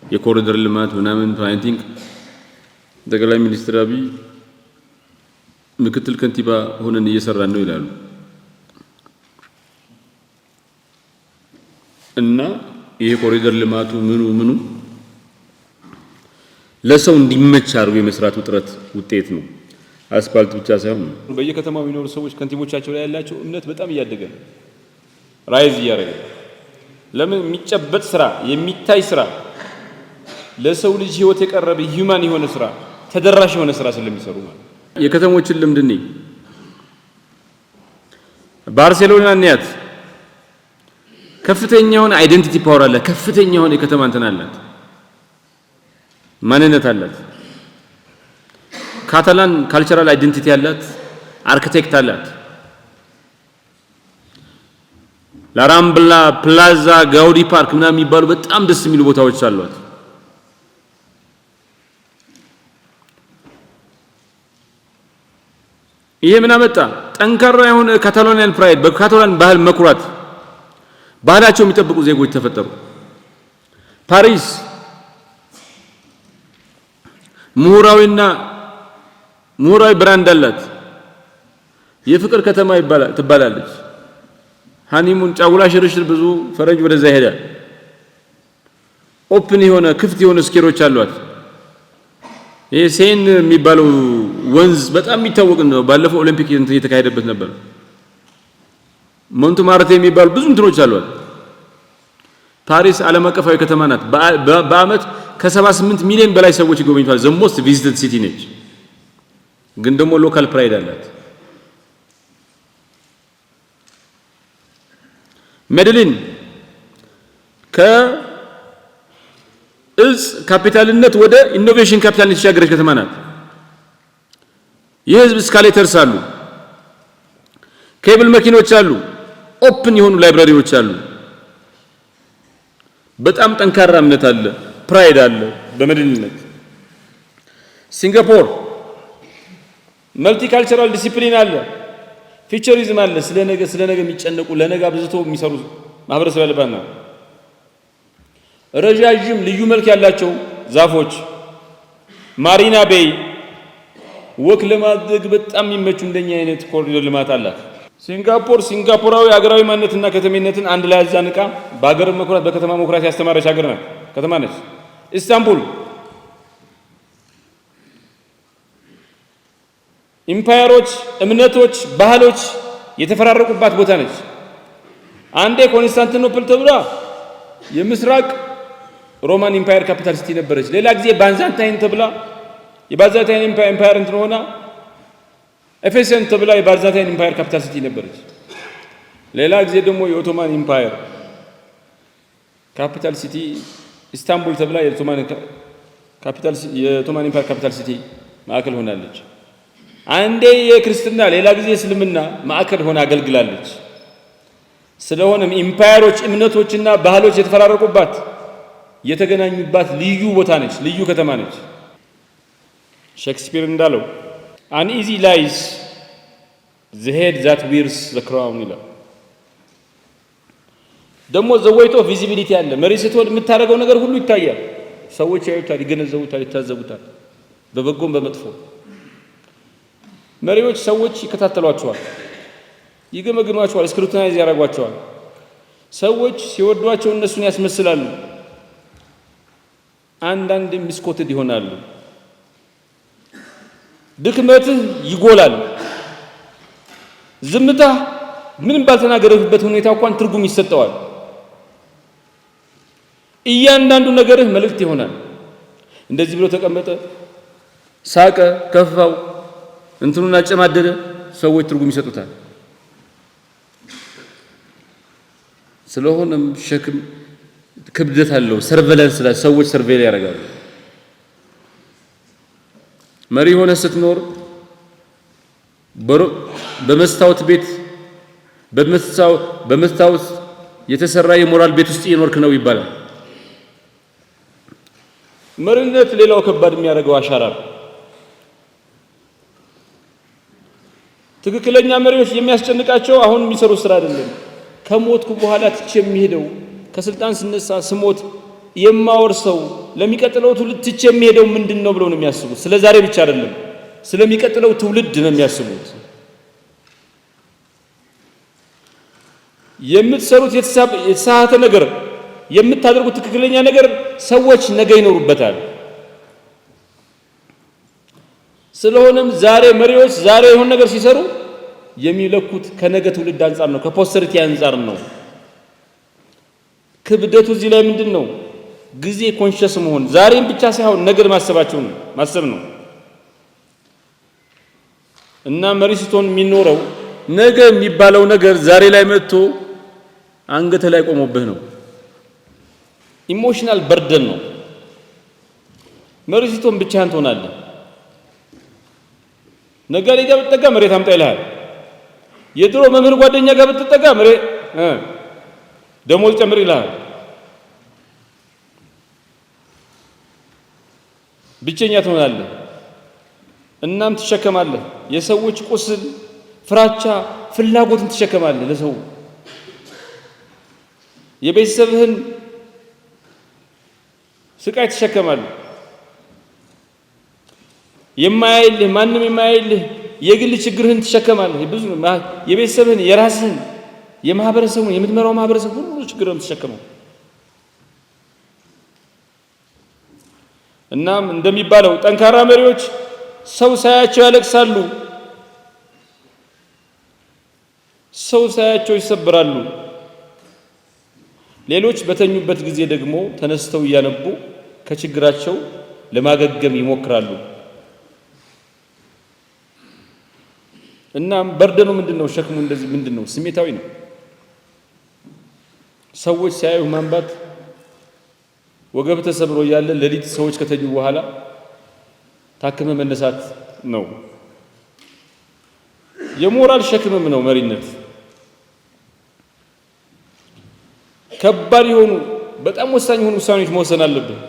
የኮሪደር ልማት ምናምን አይ ቲንክ ጠቅላይ ሚኒስትር አብይ ምክትል ከንቲባ ሆነን እየሰራን ነው ይላሉ እና ይሄ ኮሪደር ልማቱ ምኑ ለሰው እንዲመች አድርጎ የመስራት ውጥረት ውጤት ነው አስፋልት ብቻ ሳይሆን በየከተማው የሚኖሩ ሰዎች ከንቲቦቻቸው ላይ ያላቸው እምነት በጣም እያደገ ነው ራይዝ እያደረገ ለምን የሚጨበጥ ስራ የሚታይ ስራ ለሰው ልጅ ህይወት የቀረበ ሂዩማን የሆነ ስራ ተደራሽ የሆነ ስራ ስለሚሰሩ ማለት የከተሞችን ልምድ ነኝ ባርሴሎና ንያት ከፍተኛውን አይደንቲቲ ፓወር አለ ከፍተኛውን የከተማ እንትን አላት ማንነት አላት ካታላን ካልቸራል አይደንቲቲ አላት አርኪቴክት አላት ላራምብላ ፕላዛ ጋውዲ ፓርክ ምናምን የሚባሉ በጣም ደስ የሚሉ ቦታዎች አሏት ይሄ ምን አመጣ ጠንካራ የሆነ ካታሎኒያን ፕራይድ በካታላን ባህል መኩራት ባህላቸው የሚጠብቁ ዜጎች ተፈጠሩ ፓሪስ ምሁራዊ ብራንድ አላት የፍቅር ከተማ ትባላለች ሃኒሙን ጫጉላ ሽርሽር ብዙ ፈረንጅ ወደዛ ይሄዳል ኦፕን የሆነ ክፍት የሆነ ስኬሮች አሏት ይሄ ሴን የሚባለው ወንዝ በጣም የሚታወቅ ነው ባለፈው ኦሊምፒክ እየተካሄደበት ነበር ሞንትማርት የሚባሉ ብዙ እንትኖች አሏት ፓሪስ ዓለም አቀፋዊ ከተማ ናት በአመት ከ78 ሚሊዮን በላይ ሰዎች ይጎበኙታል ዘ ሞስት ቪዚትድ ሲቲ ነች ግን ደግሞ ሎካል ፕራይድ አላት ሜድሊን ከእጽ ካፒታልነት ወደ ኢኖቬሽን ካፒታል የተሻገረች ከተማ ናት የህዝብ ስካሌተርስ አሉ ኬብል መኪኖች አሉ ኦፕን የሆኑ ላይብራሪዎች አሉ በጣም ጠንካራ እምነት አለ ፕራይድ አለ በመድልነት ሲንጋፖር መልቲካልቸራል ዲሲፕሊን አለ ፊቸሪዝም አለ ስለነገ የሚጨነቁ ለነገ አብዝቶ የሚሰሩ ማህበረሰብ ያለባት ነው ረጃጅም ልዩ መልክ ያላቸው ዛፎች ማሪና ቤይ ወክ ለማድረግ በጣም የሚመቹ እንደኛ አይነት ኮሪደር ልማት አላት ሲንጋፖራዊ ሀገራዊ ማንነትና ከተሜነትን አንድ ላይ አዛንቃ በሀገር መኩራት በከተማ መኩራት ያስተማረች ሀገር ናት ከተማ ነች ኢስታንቡል ኢምፓየሮች እምነቶች ባህሎች የተፈራረቁባት ቦታ ነች አንዴ ኮንስታንቲኖፕል ተብላ የምስራቅ ሮማን ኢምፓየር ካፒታል ሲቲ ነበረች ሌላ ጊዜ ባንዛንታይን ተብላ የባንዛንታይን ኢምፓየር እንትን ሆና ኤፌሰን ተብላ የባንዛንታይን ኢምፓየር ካፒታል ሲቲ ነበረች ሌላ ጊዜ ደግሞ የኦቶማን ኢምፓየር ካፒታል ሲቲ ኢስታንቡል ተብላ የኦቶማን ኢምፓየር ካፒታል ሲቲ ማዕከል ሆናለች አንዴ የክርስትና ሌላ ጊዜ እስልምና ማዕከል ሆና አገልግላለች ስለሆነም ኢምፓየሮች እምነቶችና ባህሎች የተፈራረቁባት የተገናኙባት ልዩ ቦታ ነች ልዩ ከተማ ነች ሼክስፒር እንዳለው an easy lies the head that wears the crown ይላል ደግሞ the weight of visibility አለ መሪ ስትሆን የምታደርገው ነገር ሁሉ ይታያል ሰዎች ያዩታል ይገነዘቡታል ይታዘቡታል በበጎም በመጥፎ መሪዎች ሰዎች ይከታተሏቸዋል ይገመግሟቸዋል ስክሩቲናይዝ ያደርጓቸዋል ሰዎች ሲወዷቸው እነሱን ያስመስላሉ አንዳንድ ሚስኮትድ ይሆናሉ ድክመትህ ይጎላል ዝምታ ምንም ባልተናገረበት ሁኔታ እንኳን ትርጉም ይሰጠዋል እያንዳንዱ ነገርህ መልእክት ይሆናል እንደዚህ ብሎ ተቀመጠ ሳቀ ከፋው እንትኑን አጨማደደ ሰዎች ትርጉም ይሰጡታል ስለሆነም ሸክም ክብደት አለው ሰርቬላንስ ላይ ሰዎች ሰርቬል ያደርጋሉ መሪ ሆነ ስትኖር በመስታወት ቤት በመስታወት የተሰራ የሞራል ቤት ውስጥ እየኖርክ ነው ይባላል። መሪነት ሌላው ከባድ የሚያደርገው አሻራ ነው። ትክክለኛ መሪዎች የሚያስጨንቃቸው አሁን የሚሰሩት ስራ አይደለም። ከሞትኩ በኋላ ትቼ የሚሄደው ከስልጣን ስነሳ ስሞት የማወርሰው ለሚቀጥለው ትውልድ ትቼ የሚሄደው ምንድነው ብለው ነው የሚያስቡት። ስለ ዛሬ ብቻ አይደለም፣ ስለሚቀጥለው ትውልድ ነው የሚያስቡት። የምትሰሩት የተሳሳተ ነገር፣ የምታደርጉት ትክክለኛ ነገር ሰዎች ነገ ይኖሩበታል። ስለሆነም ዛሬ መሪዎች ዛሬ የሆነ ነገር ሲሰሩ የሚለኩት ከነገ ትውልድ አንፃር ነው፣ ከፖስተሪቲ አንፃር ነው። ክብደቱ እዚህ ላይ ምንድነው? ጊዜ ኮንሽስ መሆን፣ ዛሬም ብቻ ሳይሆን ነገር ማሰብ ነው። እና መሪ ስትሆን የሚኖረው ነገ የሚባለው ነገር ዛሬ ላይ መጥቶ አንገተ ላይ ቆሞብህ ነው። ኢሞሽናል በርደን ነው። መሪ ስትሆን ብቻህን ትሆናለህ። ነጋዴ ጋር ብትጠጋ መሬት አምጣ ይልሃል። የድሮ መምህር ጓደኛ ጋር ብትጠጋ መሬት ደሞዝ ጨምር ይልሃል። ብቸኛ ትሆናለህ። እናም ትሸከማለህ። የሰዎች ቁስል፣ ፍራቻ፣ ፍላጎትን ትሸከማለህ። ለሰው የቤተሰብህን ስቃይ ትሸከማለህ። የማያይልህ ማንም የማያይልህ የግል ችግርህን ትሸከማለህ። ብዙ የቤተሰብህን፣ የራስህን፣ የማህበረሰቡን፣ የምትመራው ማህበረሰብ ሁሉ ችግርህን ትሸከመው። እናም እንደሚባለው ጠንካራ መሪዎች ሰው ሳያቸው ያለቅሳሉ፣ ሰው ሳያቸው ይሰብራሉ። ሌሎች በተኙበት ጊዜ ደግሞ ተነስተው እያነቡ ከችግራቸው ለማገገም ይሞክራሉ። እናም በርደኑ ምንድነው? ሸክሙ እንደዚህ ምንድነው? ስሜታዊ ነው። ሰዎች ሲያዩ ማንባት፣ ወገብ ተሰብሮ ያለ ሌሊት ሰዎች ከተኙ በኋላ ታከመ መነሳት ነው። የሞራል ሸክምም ነው መሪነት። ከባድ የሆኑ በጣም ወሳኝ የሆኑ ውሳኔዎች መወሰን አለብን።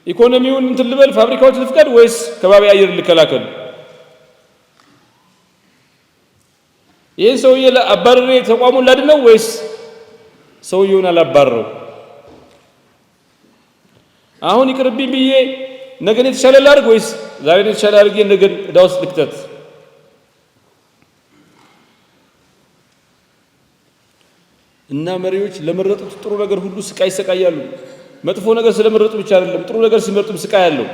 ኢኮኖሚውን እንትን ልበል፣ ፋብሪካዎች ልፍቀድ ወይስ ከባቢ አየር ልከላከል? ይህን ሰውዬ አባረሬ ተቋሙን ላድነው ወይስ ሰውዬውን አላባረው? አሁን ይቅርብኝ ብዬ ነገን የተሻለ ላድርግ ወይስ ዛሬ የተሻለ አድርጌ ነገን ዕዳ ውስጥ ልክተት? እና መሪዎች ለመረጡት ጥሩ ነገር ሁሉ ስቃይ ይሰቃያሉ። መጥፎ ነገር ስለመረጡ ብቻ አይደለም፣ ጥሩ ነገር ሲመርጡም ስቃይ አለው።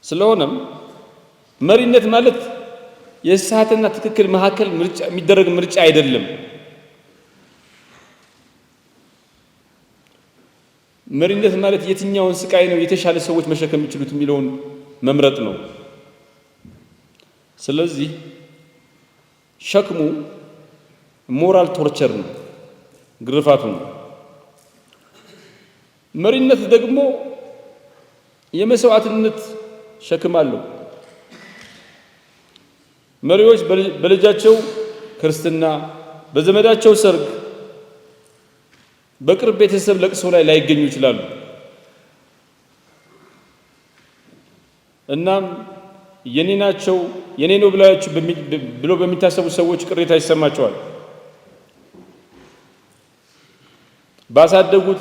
ስለሆነም መሪነት ማለት የስህተትና ትክክል መካከል ምርጫ የሚደረግ ምርጫ አይደለም። መሪነት ማለት የትኛውን ስቃይ ነው የተሻለ ሰዎች መሸከም የሚችሉት የሚለውን መምረጥ ነው። ስለዚህ ሸክሙ ሞራል ቶርቸር ነው፣ ግርፋቱ ነው። መሪነት ደግሞ የመስዋዕትነት ሸክም አለው። መሪዎች በልጃቸው ክርስትና፣ በዘመዳቸው ሰርግ፣ በቅርብ ቤተሰብ ለቅሶ ላይ ላይገኙ ይችላሉ። እናም የኔ ናቸው የኔ ነው ብለው በሚታሰቡ ሰዎች ቅሬታ ይሰማቸዋል። ባሳደጉት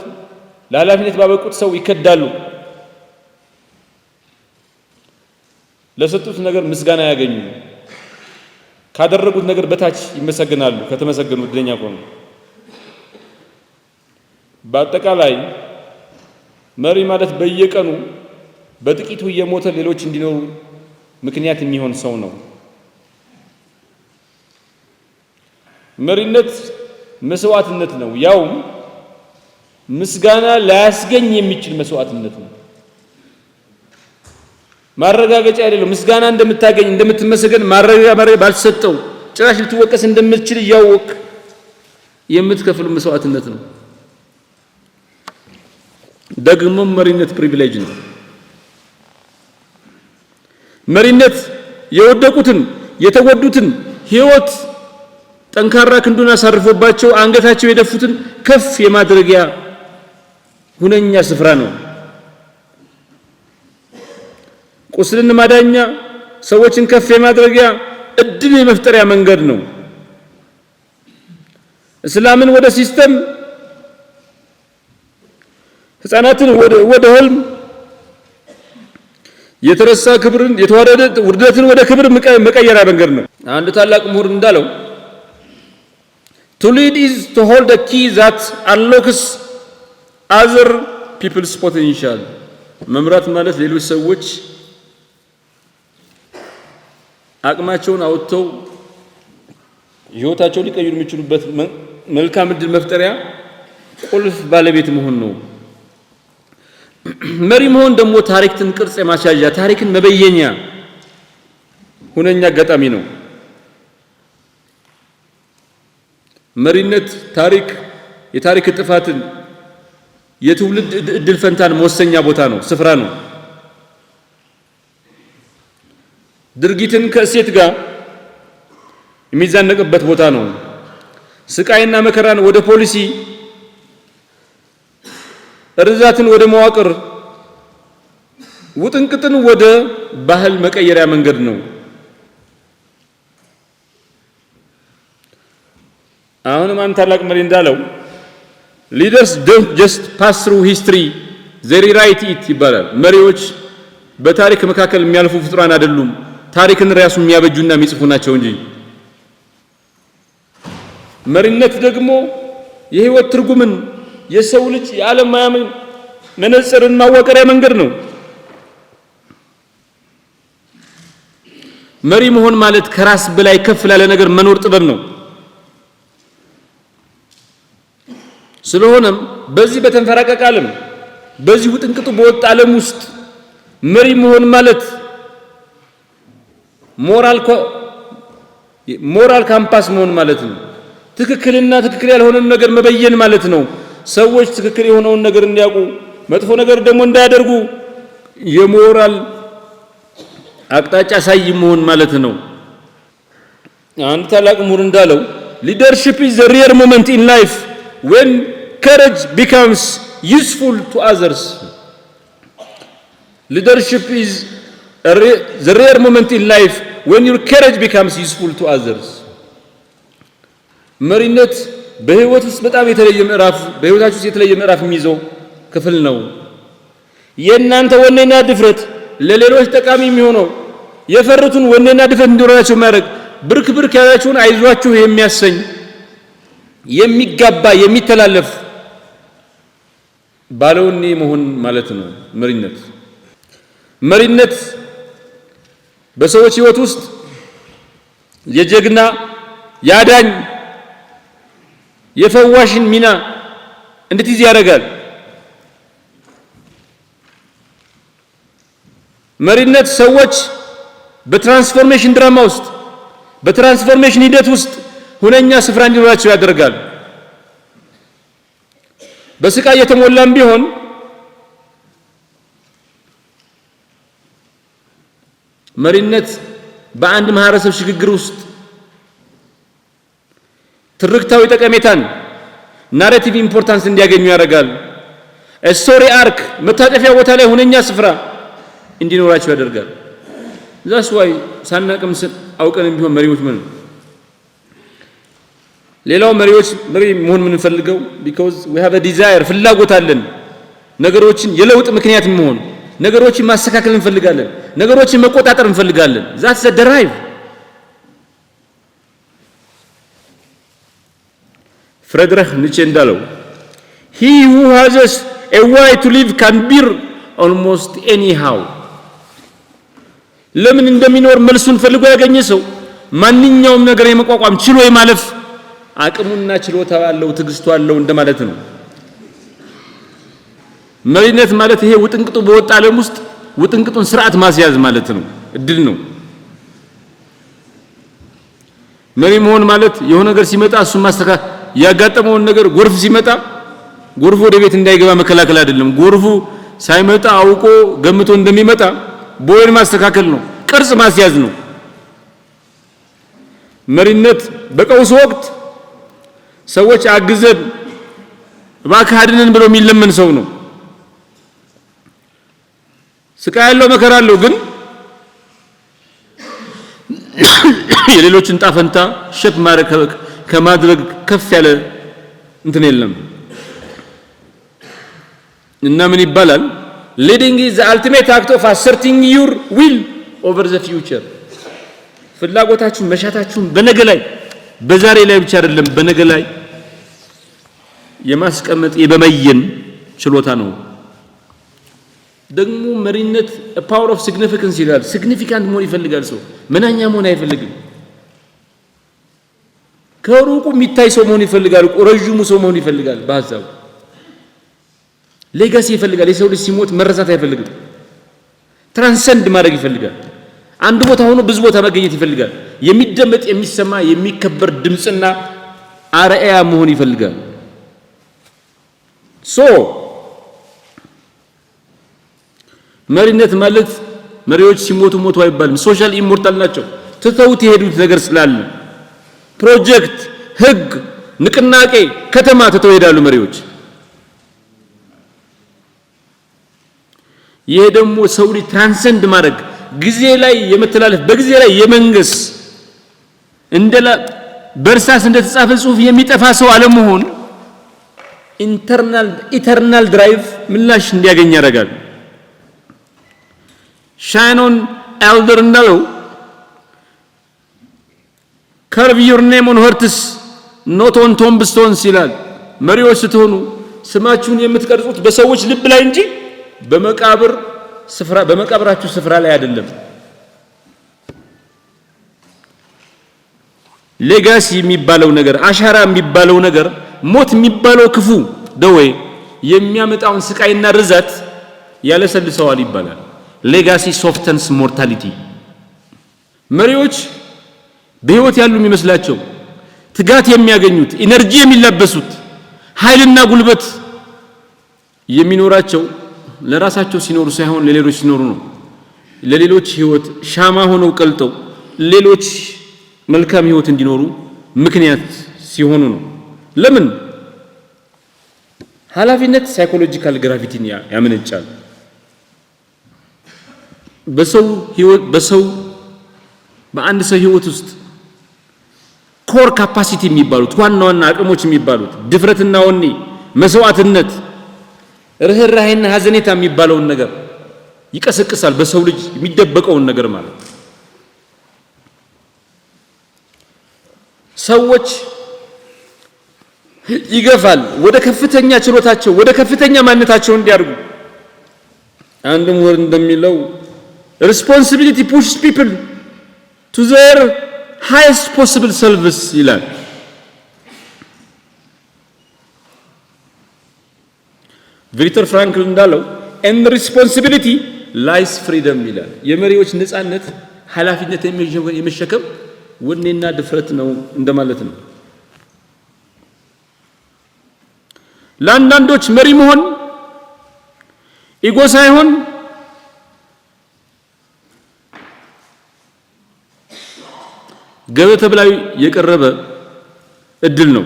ለኃላፊነት ባበቁት ሰው ይከዳሉ። ለሰጡት ነገር ምስጋና ያገኙ፣ ካደረጉት ነገር በታች ይመሰገናሉ። ከተመሰገኑ እድለኛ ከሆኑ። በአጠቃላይ መሪ ማለት በየቀኑ በጥቂቱ እየሞተ ሌሎች እንዲኖሩ ምክንያት የሚሆን ሰው ነው። መሪነት መስዋዕትነት ነው፣ ያውም ምስጋና ላያስገኝ የሚችል መስዋዕትነት ነው። ማረጋገጫ አይደለም። ምስጋና እንደምታገኝ እንደምትመሰገን ማረጋገጫ ባልሰጠው ጭራሽ ልትወቀስ እንደምትችል እያወቅ የምትከፍል መስዋዕትነት ነው። ደግሞ መሪነት ፕሪቪሌጅ ነው። መሪነት የወደቁትን የተወዱትን ህይወት ጠንካራ ክንዱን አሳርፎባቸው አንገታቸው የደፉትን ከፍ የማድረጊያ ሁነኛ ስፍራ ነው። ቁስልን ማዳኛ፣ ሰዎችን ከፍ የማድረጊያ እድል የመፍጠሪያ መንገድ ነው። እስላምን ወደ ሲስተም፣ ህፃናትን ወደ ህልም፣ የተረሳ ክብርን የተዋረደ ውርደትን ወደ ክብር መቀየሪያ መንገድ ነው። አንድ ታላቅ ምሁር እንዳለው to lead is to hold a key that unlocks other people's potential. መምራት ማለት ሌሎች ሰዎች አቅማቸውን አውጥተው ህይወታቸውን ሊቀይሩ የሚችሉበት መልካም እድል መፍጠሪያ ቁልፍ ባለቤት መሆን ነው። መሪ መሆን ደግሞ ታሪክን ቅርጽ የማስያዣ ታሪክን መበየኛ ሁነኛ አጋጣሚ ነው። መሪነት የታሪክ ጥፋትን የትውልድ እድል ፈንታን መወሰኛ ቦታ ነው፣ ስፍራ ነው። ድርጊትን ከእሴት ጋር የሚዛነቅበት ቦታ ነው። ስቃይና መከራን ወደ ፖሊሲ፣ ርዛትን ወደ መዋቅር፣ ውጥንቅጥን ወደ ባህል መቀየሪያ መንገድ ነው። አሁንም አንድ ታላቅ መሪ እንዳለው leaders don't just pass through history, they rewrite it ይባላል። መሪዎች በታሪክ መካከል የሚያልፉ ፍጡራን አይደሉም፣ ታሪክን ራሱ የሚያበጁና የሚጽፉ ናቸው እንጂ። መሪነት ደግሞ የህይወት ትርጉምን የሰው ልጅ የዓለም ማያምን መነጽርን ማዋቀሪያ መንገድ ነው። መሪ መሆን ማለት ከራስ በላይ ከፍ ላለ ነገር መኖር ጥበብ ነው። ስለሆነም በዚህ በተንፈራቀቀ ዓለም በዚህ ውጥንቅጡ በወጣ ዓለም ውስጥ መሪ መሆን ማለት ሞራል ካምፓስ መሆን ማለት ነው። ትክክልና ትክክል ያልሆነን ነገር መበየን ማለት ነው። ሰዎች ትክክል የሆነውን ነገር እንዲያውቁ መጥፎ ነገር ደግሞ እንዳያደርጉ የሞራል አቅጣጫ ሳይ መሆን ማለት ነው። አንድ ታላቅ ምሁር እንዳለው leadership is the rare moment in life when courage becomes useful to others. Leadership is the rare moment in life when your courage becomes useful to others. መሪነት በህይወት ውስጥ በጣም የተለየ ምዕራፍ በህይወታችሁ ውስጥ የተለየ ምዕራፍ የሚይዘው ክፍል ነው። የእናንተ ወኔና ድፍረት ለሌሎች ጠቃሚ የሚሆነው የፈሩትን ወኔና ድፍረት እንዲኖራቸው የሚያደርግ ብርክ ያላችሁን አይዟችሁ የሚያሰኝ የሚጋባ የሚተላለፍ ባለወኔ መሆን ማለት ነው መሪነት በሰዎች ህይወት ውስጥ የጀግና ያዳኝ የፈዋሽን ሚና እንድትይዝ ያደርጋል። መሪነት ሰዎች በትራንስፎርሜሽን ድራማ ውስጥ በትራንስፎርሜሽን ሂደት ውስጥ ሁነኛ ስፍራ እንዲኖራቸው ያደርጋል። በስቃይ የተሞላም ቢሆን መሪነት በአንድ ማህበረሰብ ሽግግር ውስጥ ትርክታዊ ጠቀሜታን ናሬቲቭ ኢምፖርታንስ እንዲያገኙ ያደርጋል። ስቶሪ አርክ መታጠፊያ ቦታ ላይ ሁነኛ ስፍራ እንዲኖራቸው ያደርጋል። ዛስ ዋይ ሳናቅም አውቀንም ቢሆን መሪዎች ምን ሌላው መሪ መሆን ምን ፈልገው because we have a desire ፍላጎት አለን። ነገሮችን የለውጥ ምክንያት መሆን ነገሮችን ማስተካከል እንፈልጋለን። ነገሮችን መቆጣጠር እንፈልጋለን። that's the drive. ፍሬድሪክ ኒቼ እንዳለው he who has a way to live can bear almost anyhow. ለምን እንደሚኖር መልሱን ፈልጎ ያገኘ ሰው ማንኛውም ነገር የመቋቋም ችሎ የማለፍ አቅሙና ችሎታ አለው፣ ትግስቱ አለው እንደማለት ነው። መሪነት ማለት ይሄ ውጥንቅጡ በወጣ ዓለም ውስጥ ውጥንቅጡን ስርዓት ማስያዝ ማለት ነው፣ እድል ነው። መሪ መሆን ማለት የሆነ ነገር ሲመጣ እሱ ማስተካከል ያጋጠመውን ነገር ጎርፍ ሲመጣ ጎርፉ ወደ ቤት እንዳይገባ መከላከል አይደለም። ጎርፉ ሳይመጣ አውቆ ገምቶ እንደሚመጣ ቦይን ማስተካከል ነው። ቅርጽ ማስያዝ ነው። መሪነት በቀውስ ወቅት ሰዎች አግዘን እባክህ አድነን ብሎ የሚለመን ሰው ነው። ስቃይ ያለው መከራ አለው፣ ግን የሌሎችን ጣፈንታ ሸፕ ከማድረግ ከፍ ያለ እንትን የለም። እና ምን ይባላል? leading is the ultimate act of asserting your will over the future። ፍላጎታችሁን መሻታችሁን በነገ ላይ በዛሬ ላይ ብቻ አይደለም በነገ ላይ የማስቀመጥ የበመየን ችሎታ ነው። ደግሞ መሪነት power of significance ይላል። significant መሆን ይፈልጋል ሰው፣ መናኛ መሆን አይፈልግም። ከሩቁ የሚታይ ሰው መሆን ይፈልጋል፣ ረጅሙ ሰው መሆን ይፈልጋል። በሐሳቡ ሌጋሲ ይፈልጋል። የሰው ልጅ ሲሞት መረሳት አይፈልግም። ትራንሰንድ ማድረግ ይፈልጋል። አንድ ቦታ ሆኖ ብዙ ቦታ መገኘት ይፈልጋል። የሚደመጥ የሚሰማ የሚከበር ድምጽና አርአያ መሆን ይፈልጋል። መሪነት ማለት መሪዎች ሲሞቱ ሞቱ አይባልም። ሶሻል ኢሞርታል ናቸው። ትተውት የሄዱት ነገር ስላለ ፕሮጀክት፣ ህግ፣ ንቅናቄ፣ ከተማ ትተው ይሄዳሉ መሪዎች። ይሄ ደግሞ ሰው ልጅ ትራንሰንድ ማድረግ ጊዜ ላይ የመተላለፍ በጊዜ ላይ የመንገስ እንደላ በእርሳስ እንደተጻፈ ጽሁፍ የሚጠፋ ሰው አለመሆን ኢተርናል ድራይቭ ምላሽ እንዲያገኝ ያደርጋል። ሻኖን ኤልደር እንዳለው ከርቭ ዩር ኔም ኦን ሆርትስ ኖት ኦን ቶምብስቶንስ ይላል። መሪዎች ስትሆኑ ስማችሁን የምትቀርጹት በሰዎች ልብ ላይ እንጂ በመቃብራችሁ ስፍራ ላይ አይደለም። ሌጋሲ የሚባለው ነገር አሻራ የሚባለው ነገር ሞት የሚባለው ክፉ ደዌ የሚያመጣውን ስቃይና ርዛት ያለሰልሰዋል ይባላል። ሌጋሲ ሶፍተንስ ሞርታሊቲ። መሪዎች በህይወት ያሉ የሚመስላቸው ትጋት የሚያገኙት ኢነርጂ የሚላበሱት ኃይልና ጉልበት የሚኖራቸው ለራሳቸው ሲኖሩ ሳይሆን ለሌሎች ሲኖሩ ነው። ለሌሎች ህይወት ሻማ ሆነው ቀልጠው ሌሎች መልካም ህይወት እንዲኖሩ ምክንያት ሲሆኑ ነው። ለምን? ኃላፊነት ሳይኮሎጂካል ግራቪቲን ያመነጫል። በአንድ ሰው ህይወት ውስጥ ኮር ካፓሲቲ የሚባሉት ዋና ዋና አቅሞች የሚባሉት ድፍረትና ወኔ፣ መስዋዕትነት፣ ርህራሄና ሀዘኔታ የሚባለውን ነገር ይቀሰቅሳል። በሰው ልጅ የሚደበቀውን ነገር ማለት ሰዎች ይገፋል ወደ ከፍተኛ ችሎታቸው ወደ ከፍተኛ ማንነታቸው እንዲያርጉ። አንድ ምሁር እንደሚለው responsibility pushes people to their highest possible selves ይላል። ቪክተር ፍራንክል እንዳለው and responsibility lies freedom ይላል። የመሪዎች ነፃነት ኃላፊነት የመሸከም ወኔና ድፍረት ነው እንደማለት ነው። ለአንዳንዶች መሪ መሆን ኢጎ ሳይሆን ገበተ ብላይ የቀረበ እድል ነው።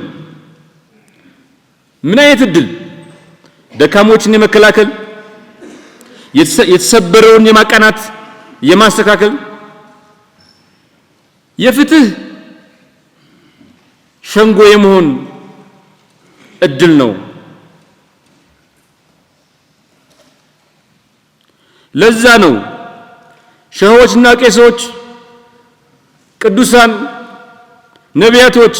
ምን አይነት እድል? ደካሞችን የመከላከል፣ የተሰበረውን የማቃናት፣ የማስተካከል፣ የፍትህ ሸንጎ የመሆን እድል ነው። ለዛ ነው ሸሆችና ቄሶች፣ ቅዱሳን፣ ነቢያቶች፣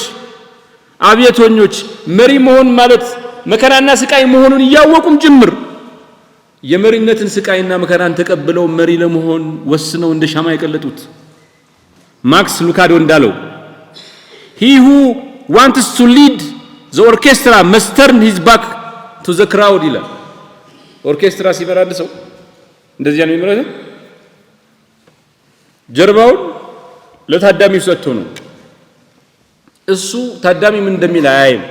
አብያተኞች መሪ መሆን ማለት መከራና ስቃይ መሆኑን እያወቁም ጭምር የመሪነትን ስቃይና መከራን ተቀብለው መሪ ለመሆን ወስነው እንደ ሻማ የቀለጡት። ማክስ ሉካዶ እንዳለው he who wants to lead the orchestra must turn his back to the crowd ይላል። ኦርኬስትራ ሲመራ አንድ ሰው እንደዚህ ነው የሚመራው። ጀርባውን ለታዳሚው ሰጥቶ ነው። እሱ ታዳሚ ምን እንደሚል አያይም።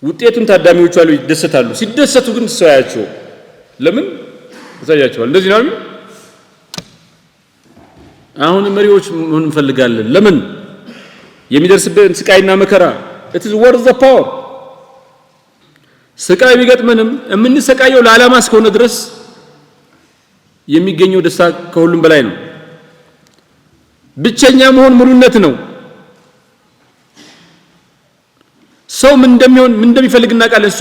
ውጤቱን ታዳሚዎቹ አሉ ይደሰታሉ። ሲደሰቱ ግን ሰው ያያቸው ለምን ታያቸዋል? እንደዚህ ነው አሁን መሪዎች ምን እንፈልጋለን? ለምን የሚደርስብን ስቃይና መከራ it is worth the power ስቃይ ቢገጥመንም የምንሰቃየው ለዓላማ እስከሆነ ድረስ የሚገኘው ደስታ ከሁሉም በላይ ነው። ብቸኛ መሆን ሙሉነት ነው። ሰው ምን እንደሚፈልግ እናውቃለን። እሱ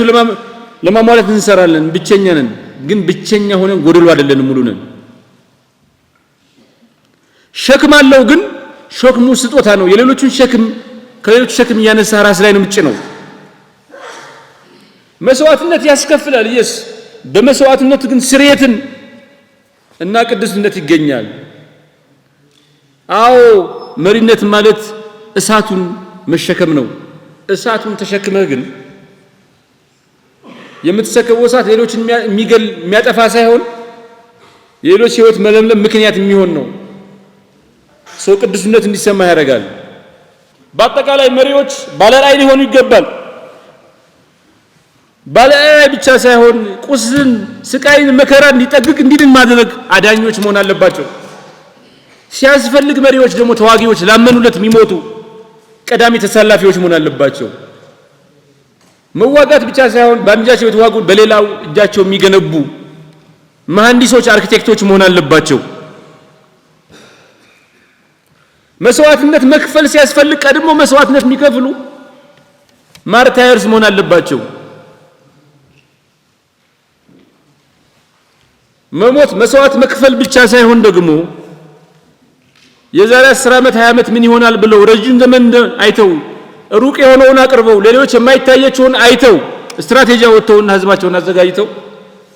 ለማሟላት እንሰራለን። ብቸኛ ነን፣ ግን ብቸኛ ሆነን ጎደሎ አይደለንም፣ ሙሉ ነን። ሸክም አለው፣ ግን ሸክሙ ስጦታ ነው። የሌሎቹን ሸክም ከሌሎቹ ሸክም እያነሳ ራስ ላይ ነው የምጭነው። መስዋዕትነት ያስከፍላል። ኢየሱስ በመስዋዕትነት ግን ስርየትን እና ቅድስነት ይገኛል። አዎ መሪነት ማለት እሳቱን መሸከም ነው። እሳቱን ተሸክመህ ግን የምትሰከበው እሳት ሌሎችን የሚገል የሚያጠፋ ሳይሆን የሌሎች ህይወት መለምለም ምክንያት የሚሆን ነው። ሰው ቅዱስነት እንዲሰማ ያደርጋል። በአጠቃላይ መሪዎች ባለራዕይ ሊሆኑ ይገባል። ባለራዕይ ብቻ ሳይሆን ቁስልን፣ ስቃይን፣ መከራ እንዲጠግግ እንዲድን ማድረግ አዳኞች መሆን አለባቸው። ሲያስፈልግ መሪዎች ደግሞ ተዋጊዎች፣ ላመኑለት የሚሞቱ ቀዳሚ ተሳላፊዎች መሆን አለባቸው። መዋጋት ብቻ ሳይሆን በአንጃቸው የተዋጉ በሌላው እጃቸው የሚገነቡ መሐንዲሶች፣ አርኪቴክቶች መሆን አለባቸው። መስዋዕትነት መክፈል ሲያስፈልግ ቀድሞ መስዋዕትነት የሚከፍሉ ማርታየርስ መሆን አለባቸው። መሞት መስዋዕት መክፈል ብቻ ሳይሆን ደግሞ የዛሬ 10 ዓመት 20 ዓመት ምን ይሆናል ብለው ረጅም ዘመን አይተው ሩቅ የሆነውን አቅርበው ሌሎች የማይታያቸውን አይተው ስትራቴጂ ወጥተውና ህዝባቸውን አዘጋጅተው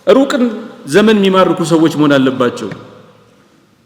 ሩቅን ዘመን የሚማርኩ ሰዎች መሆን አለባቸው።